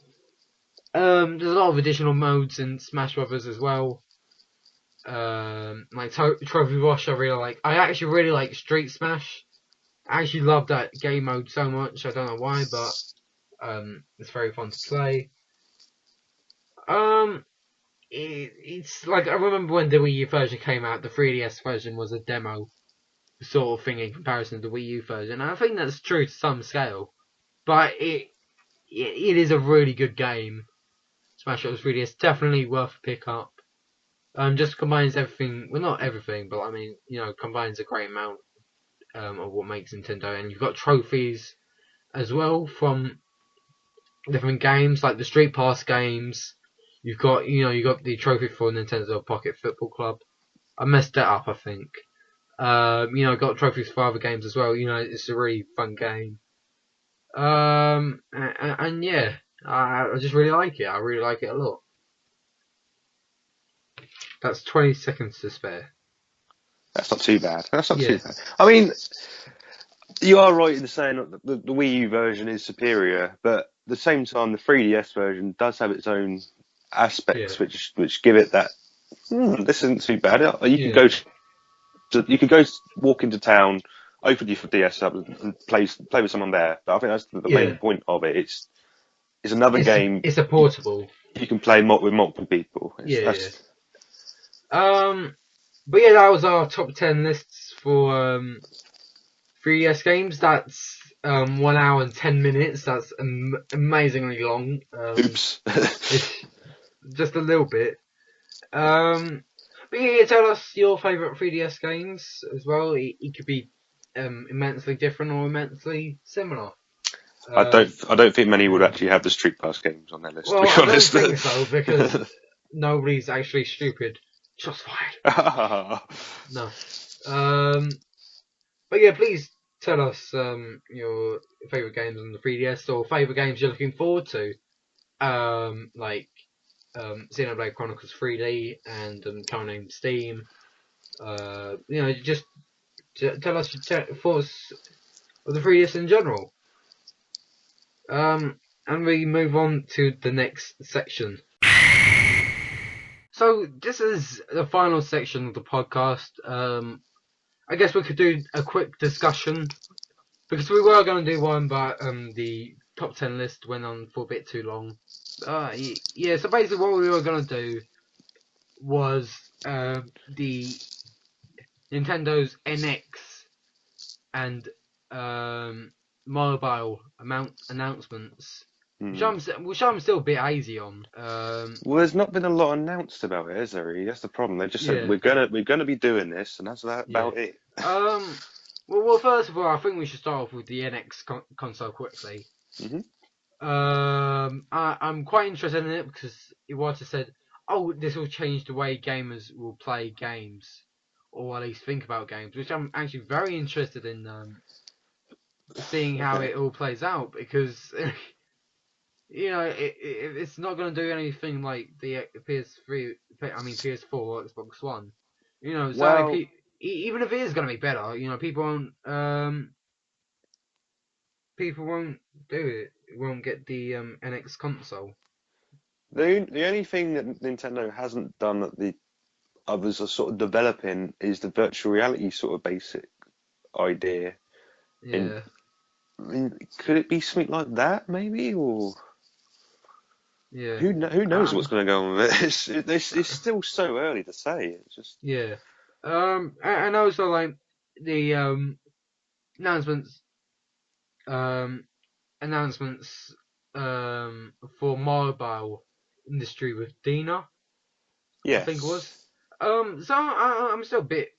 There's a lot of additional modes in Smash Brothers as well. Like Trophy Rush, I really like. I actually really like Street Smash. I actually love that game mode so much. I don't know why, but it's very fun to play. It's like I remember when the Wii U version came out, the 3DS version was a demo sort of thing in comparison to the Wii U version. And I think that's true to some scale, but it is a really good game. Smash Bros. 3DS definitely worth a pick up. Just combines everything. Well, not everything, but I mean, combines a great amount of what makes Nintendo. And you've got trophies as well from different games, like the Street Pass games. You got the trophy for Nintendo Pocket Football Club. I messed it up, I think. Got trophies for other games as well. It's a really fun game. And yeah, I just really like it. I really like it a lot. That's 20 seconds to spare. That's not too bad. That's not too bad. I mean, you are right in saying that the Wii U version is superior, but at the same time, the 3DS version does have its own aspects, which give it that. This isn't too bad. You could go walk into town, open your DS up, and play with someone there. But I think that's the main point of it. It's another game. It's a portable. You can play with multiple people. But yeah, that was our top 10 lists for 3DS games. That's 1 hour and 10 minutes. That's amazingly long. Oops. Just a little bit. But yeah, tell us your favourite 3DS games as well. It could be immensely different or immensely similar. I don't think many would actually have the Street Pass games on their list. Well, to be honest. I don't think so because nobody's actually stupid. Shots fired. No. But yeah, please tell us your favourite games on the 3DS or favourite games you're looking forward to. Like Xenoblade Chronicles 3D and coming on Steam. Just tell us your thoughts of the 3DS in general. And we move on to the next section. So this is the final section of the podcast. I guess we could do a quick discussion because we were going to do one, but the top 10 list went on for a bit too long. So basically what we were going to do was the Nintendo's NX and mobile announcements, which I'm still a bit hazy on. Well, there's not been a lot announced about it, has there? That's the problem. They just said we're gonna be doing this, and that's about it. Well, first of all, I think we should start off with the NX console quickly. I'm quite interested in it because Iwata said, "Oh, this will change the way gamers will play games, or at least think about games," which I'm actually very interested in seeing how it all plays out because it's not going to do anything like the PS3, PS4 or Xbox One. Even if it is going to be better, people won't do it. Won't get the NX console. The only thing that Nintendo hasn't done that the others are sort of developing is the virtual reality sort of basic idea. Yeah. I mean, could it be something like that, maybe, or who knows what's going to go on with it? It's still so early to say. It's just and also like the announcements for mobile industry with Dina. Yes. I think it was. So I'm still a bit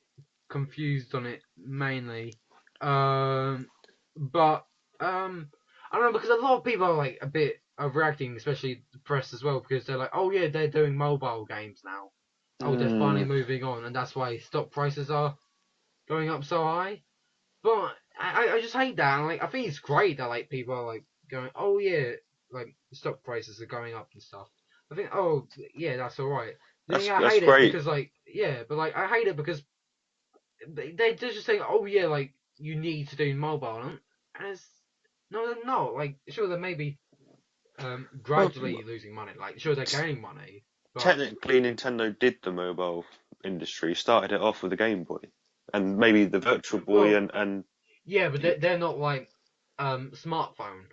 confused on it mainly. But I don't know because a lot of people are like a bit overreacting, especially the press as well, because they're like, oh yeah, they're doing mobile games now. Oh, they're finally moving on, and that's why stock prices are going up so high. But I just hate that. And, like, I think it's great that like people are like going, oh yeah, like stock prices are going up and stuff. I think, oh yeah, that's alright. I hate it because like but like I hate it because they're just saying, oh yeah, like you need to do mobile, and it's no, they're not. Like sure, they're maybe gradually losing money. Like sure, they're gaining money. But technically, Nintendo did the mobile industry, started it off with the Game Boy, and maybe the Virtual Boy, and yeah, but they're not like smartphone.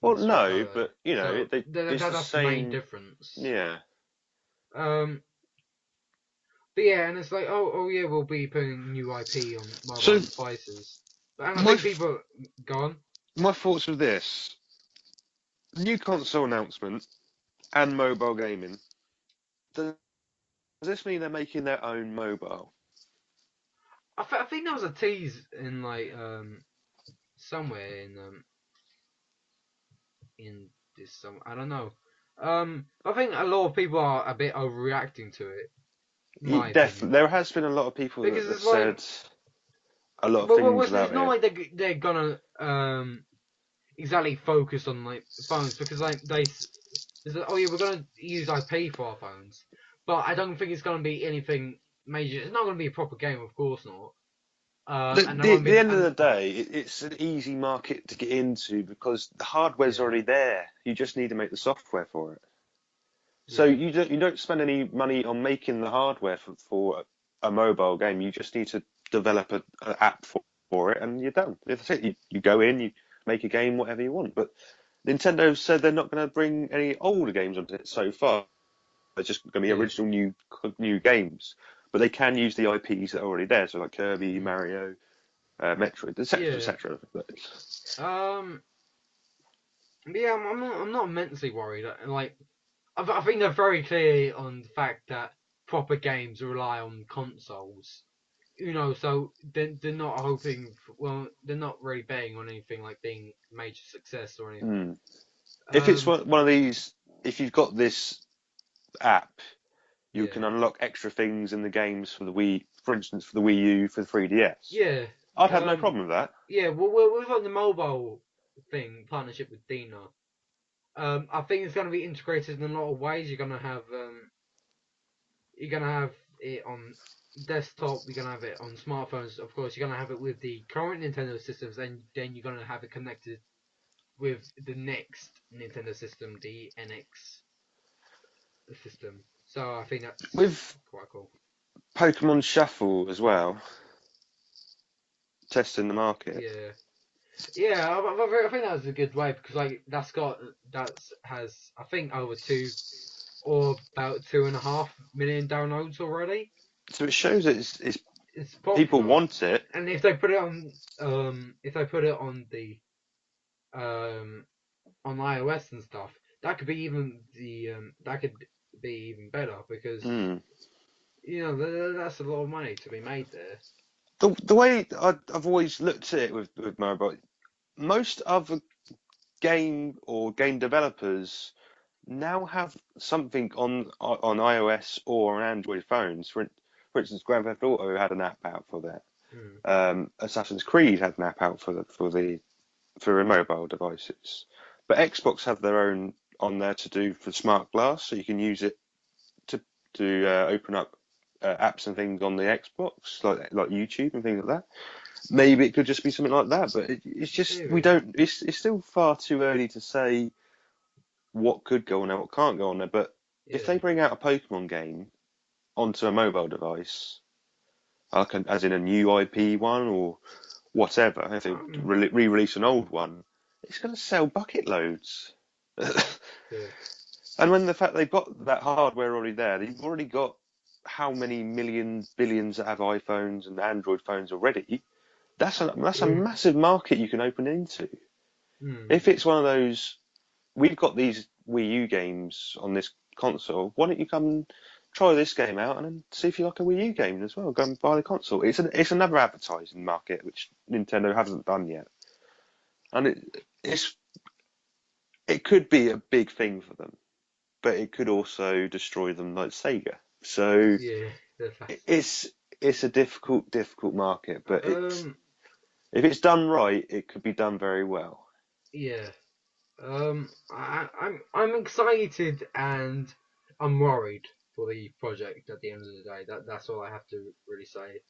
Well, no, but so that's the main difference. Yeah. But yeah, and it's like, oh yeah, we'll be putting new IP on mobile devices. And I think people go on. My thoughts with this new console announcement and mobile gaming. Does this mean they're making their own mobile? I think there was a tease in like somewhere in this I don't know. I think a lot of people are a bit overreacting to it. My Definitely, opinion. there has been a lot of people Because that it's like, said a lot of things it's about not it. like they're gonna exactly focus on like phones because like oh yeah, we're gonna use IP for our phones, but I don't think it's gonna be anything major. It's not gonna be a proper game, of course not. And there won't be The end of the day, it's an easy market to get into because the hardware's yeah, already there. You just need to make the software for it. So yeah, you don't spend any money on making the hardware for a mobile game. You just need to develop an app for it, and you're done. That's it. You go in, you make a game, whatever you want. But Nintendo said they're not going to bring any older games onto it so far. It's just going to be yeah. original new games. But they can use the IPs that are already there, so like Kirby, Mm. Mario, Metroid, etc., Yeah. etc. Um. Yeah, I'm not immensely worried. Like, I think they're very clear on the fact that proper games rely on consoles. You know, so they're not hoping. Well, they're not really betting on anything like being a major success or anything. Mm. If it's Um. one of these, if you've got this app, you Yeah. can unlock extra things in the games for the Wii, for instance, for the Wii U, for the 3DS. Yeah. I'd have no problem with that. Yeah. Well, with like the mobile thing partnership with Dina, I think it's going to be integrated in a lot of ways. You're gonna have it on desktop. You're gonna have it on smartphones. Of course, you're gonna have it with the current Nintendo systems, and then you're gonna have it connected with the next Nintendo system, the NX system. So I think that's With quite cool. Pokemon Shuffle as well, testing the market. Yeah, yeah. I think that was a good way because like that's has I think over 2.5 million downloads already. So it shows that it's It's people popular, want it. and if they put it on the um on iOS and stuff, that could be even better because Mm. that's a lot of money to be made there. The way I've always looked at it with mobile, most other game developers now have something on iOS or on Android phones. For instance, Grand Theft Auto had an app out for that. Mm. Assassin's Creed had an app out for mobile devices. But Xbox have their own on there to do for smart glass, so you can use it to open up apps and things on the Xbox, like YouTube and things like that. Maybe it could just be something like that, but it's just we Maybe. don't. It's still far too early to say what could go on there, what can't go on there. But if they Yeah. bring out a Pokemon game onto a mobile device, as in a new IP one or whatever, if they Um. re-release an old one, it's going to sell bucket loads. Yeah. And when the fact they've got that hardware already there, they've already got how many millions, billions that have iPhones and Android phones already. That's a Yeah. massive market you can open into. Mm. If it's one of those, we've got these Wii U games on this console. Why don't you come and try this game out and then see if you like a Wii U game as well? Go and buy the console. It's another advertising market which Nintendo hasn't done yet, and it could be a big thing for them, but it could also destroy them like Sega. So Yeah. That's it's it's a difficult market, but it's um. if it's done right, it could be done very well. Yeah. I'm excited and I'm worried for the project at the end of the day. That's all I have to really say.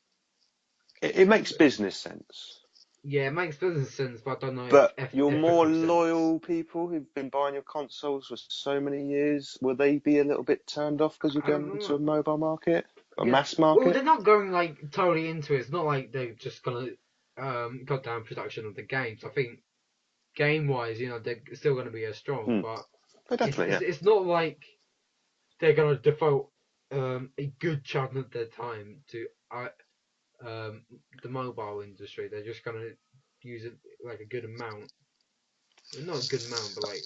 It makes business sense. Yeah, it makes business sense, but I don't know if But your more ethical sense. loyal people who've been buying your consoles for so many years, will they be a little bit turned off because you're I don't going into know. a mobile market, a Because mass well, market? they're not going like totally into it. It's not like they're just gonna cut down production of the games. I think game wise, they're still gonna be as strong, Hmm. but Oh, definitely, yeah. it's not like they're gonna devote a good chunk of their time to um the mobile industry. They're just gonna use it like a good amount. Not a good amount, but like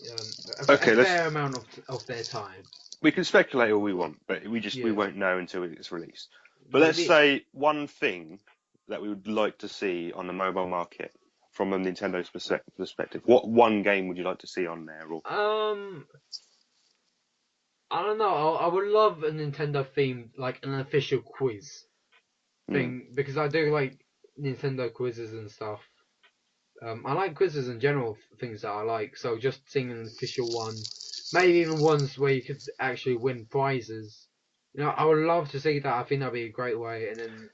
a Okay, fair amount of their time. we can speculate all we want, but we Yeah, won't know until it's released. But like let's the say one thing that we would like to see on the mobile market from a Nintendo's perspective. What one game would you like to see on there? Or um I don't know. I would love a Nintendo themed, like an official quiz thing, because I do like Nintendo quizzes and stuff. I like quizzes in general, things that I like. So just seeing an official one, maybe even ones where you could actually win prizes. I would love to see that. I think that'd be a great way. And then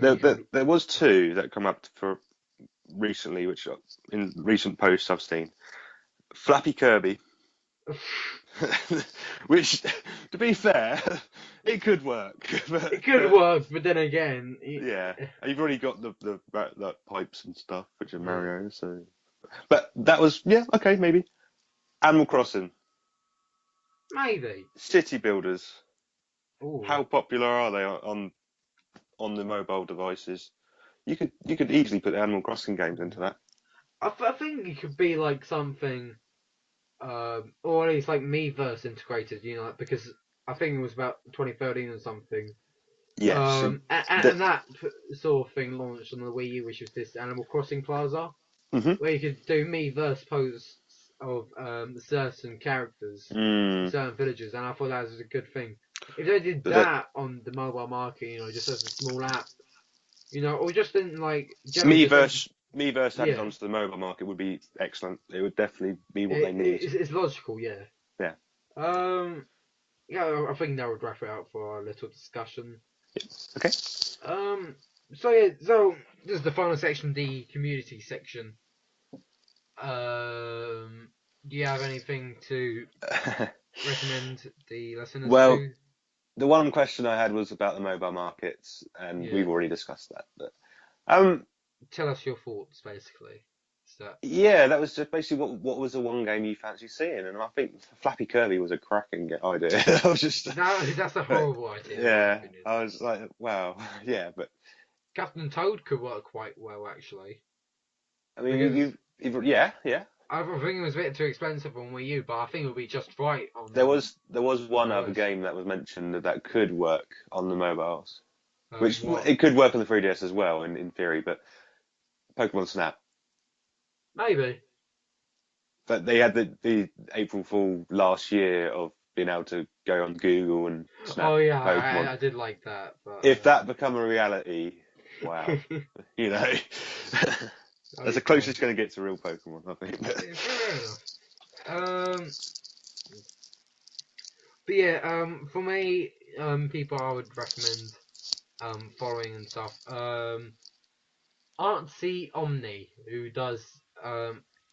you could. There was two that come up for recently, which in recent posts I've seen. Flappy Kirby, which, to be fair, it could work. But, It could work, but then again, yeah, you've already got the pipes and stuff, which are Mario. So, but that was okay, maybe. Animal Crossing, maybe. city builders. Ooh. How popular are they on the mobile devices? You could easily put the Animal Crossing games into that. I think it could be like something, or at least like Miiverse integrated, because I think it was about 2013 or something. Yes, And that sort of thing launched on the Wii U, which was this Animal Crossing Plaza, where you could do Miiverse posts of certain characters, certain villagers, and I thought that was a good thing. If they did that on the mobile market, just as a small app, or just in like general, Miiverse added onto the mobile market would be excellent. It would definitely be what they need. It's logical, yeah. Yeah. Yeah, I think that would wrap it up for our little discussion. Okay. So this is the final section, the community section. Do you have anything to recommend the listeners Well, to? the one question I had was about the mobile markets, and we've already discussed that. But tell us your thoughts, basically. Yeah, that was just basically what was the one game you fancy seeing, and I think Flappy Kirby was a cracking idea. I was just no, that's a horrible idea. Yeah, I was like, wow, yeah, but Captain Toad could work quite well, actually. I mean, yeah. I think it was a bit too expensive on Wii U, but I think it would be just right on. There was one other game that was mentioned that could work on the mobiles, which it could work on the 3DS as well in theory, but Pokemon Snap. Maybe. But they had the April Fool last year of being able to go on Google and snap Pokemon. I did like that. But, if that become a reality, wow, that's the closest it's going to get to real Pokemon, I think. Fair enough. But yeah, for me, people I would recommend following and stuff. Artsy Omni, who does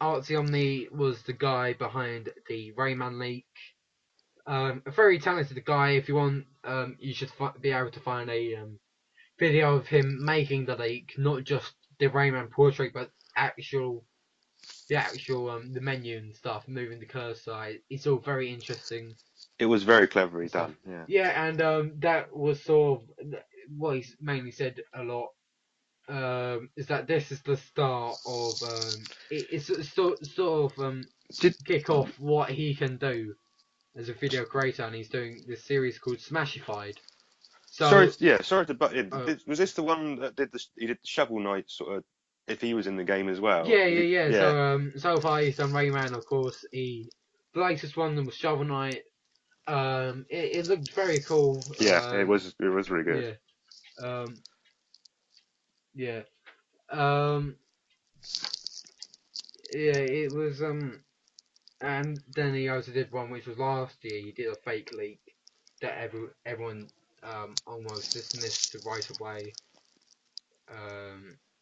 Artsy Omni was the guy behind the Rayman leak. A very talented guy. If you want, you should be able to find a video of him making the leak, not just the Rayman portrait, but the menu and stuff, moving the cursor. It's all very interesting. It was very cleverly done. Yeah. Yeah, and that was sort of what he mainly said a lot. Is that this is the start of it's sort of kick off what he can do as a video creator, and he's doing this series called Smashified. So sorry to butt in. Was this the one that he did the Shovel Knight sort of? If he was in the game as well. Yeah. So far he's done Rayman, of course. The latest one was Shovel Knight. It looked very cool. Yeah, it was really good. Yeah. It was and then he also did one which was last year. He did a fake leak that everyone almost dismissed right away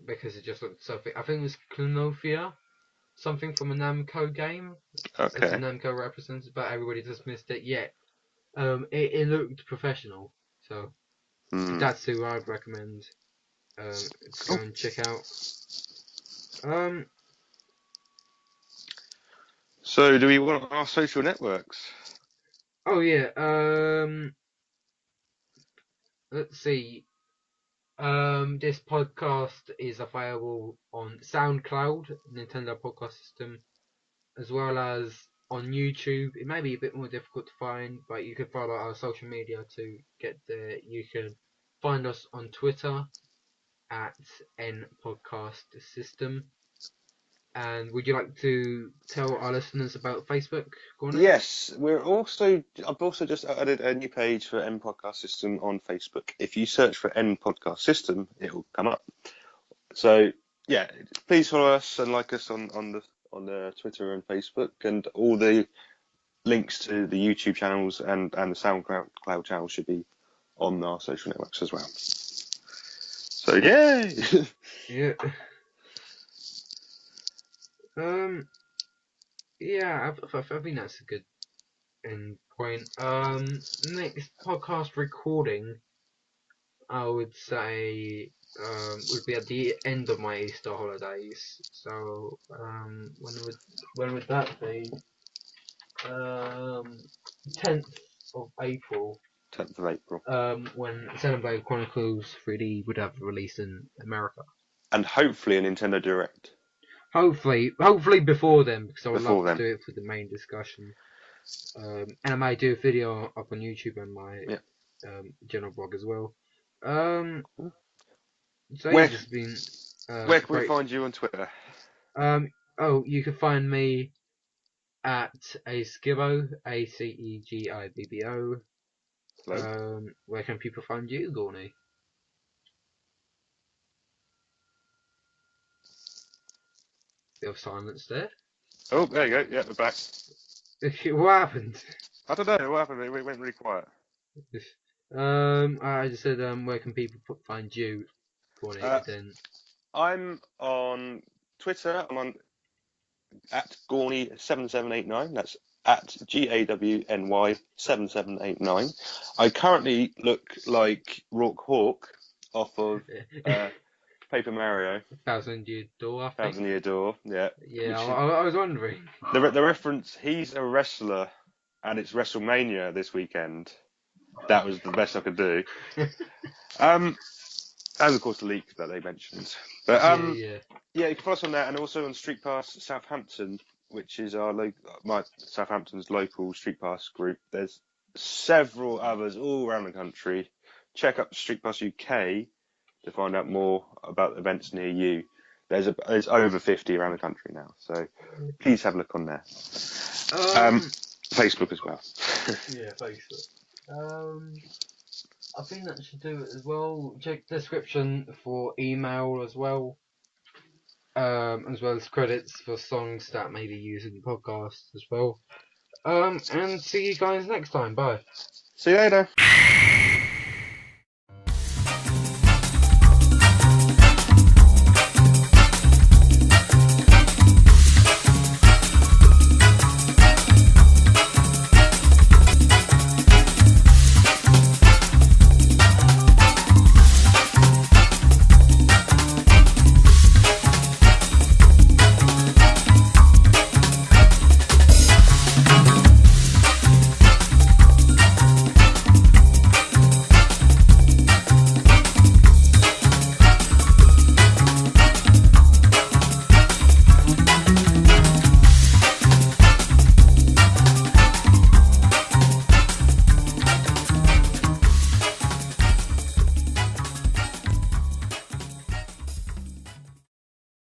because it just looked so. I think it was Clonofia, something from a Namco game. Okay. As a Namco representative, but everybody dismissed it. Yeah, it looked professional, so that's who I'd recommend to go and check out. So, do we want our social networks? Oh yeah. Let's see. This podcast is available on SoundCloud, Nintendo Podcast System, as well as on YouTube. It may be a bit more difficult to find, but you can follow our social media to get there. You can find us on Twitter at N Podcast System, And would you like to tell our listeners about Facebook, Gawny? Yes, I've also just added a new page for N Podcast System on Facebook. If you search for N Podcast System, it will come up. So yeah, please follow us and like us on the Twitter and Facebook, and all the links to the YouTube channels and the SoundCloud channel should be on our social networks as well. So yay! Yeah. Yeah, I think that's a good end point. Next podcast recording, I would say, would be at the end of my Easter holidays. So, when would that be? 10th of April. 10th of April. When Xenoblade Chronicles 3D would have released in America. And hopefully a Nintendo Direct. Hopefully before then, because I would love to do it for the main discussion. And I might do a video up on YouTube and my general blog as well. So where, it's been where can we find you on Twitter? You can find me at Acegibbo, Acegibbo. Where can people find you, Gawny? Bit of silence there. Oh, there you go. Yeah, we're back. What happened? I don't know what happened. It went really quiet. I just said, where can people find you, Gawny? Then I'm on Twitter. I'm on at Gawny7789. That's at GAWNY7789. I currently look like Rock Hawk off of Paper Mario. Thousand Year Door, I think. Thousand Year Door, yeah. Yeah, I was wondering. The reference, he's a wrestler and it's WrestleMania this weekend. That was the best I could do. And of course the leak that they mentioned. But yeah, you can follow us on that, and also on Street Pass Southampton, which is my Southampton's local Street Pass group. There's several others all around the country. Check up Street Pass UK to find out more about events near you. There's over 50 around the country now, so please have a look on there. Facebook as well. Yeah, Facebook. I think that should do it as well. Check description for email as well. As well as credits for songs that may be used in the podcast as well. And see you guys next time. Bye. See you later.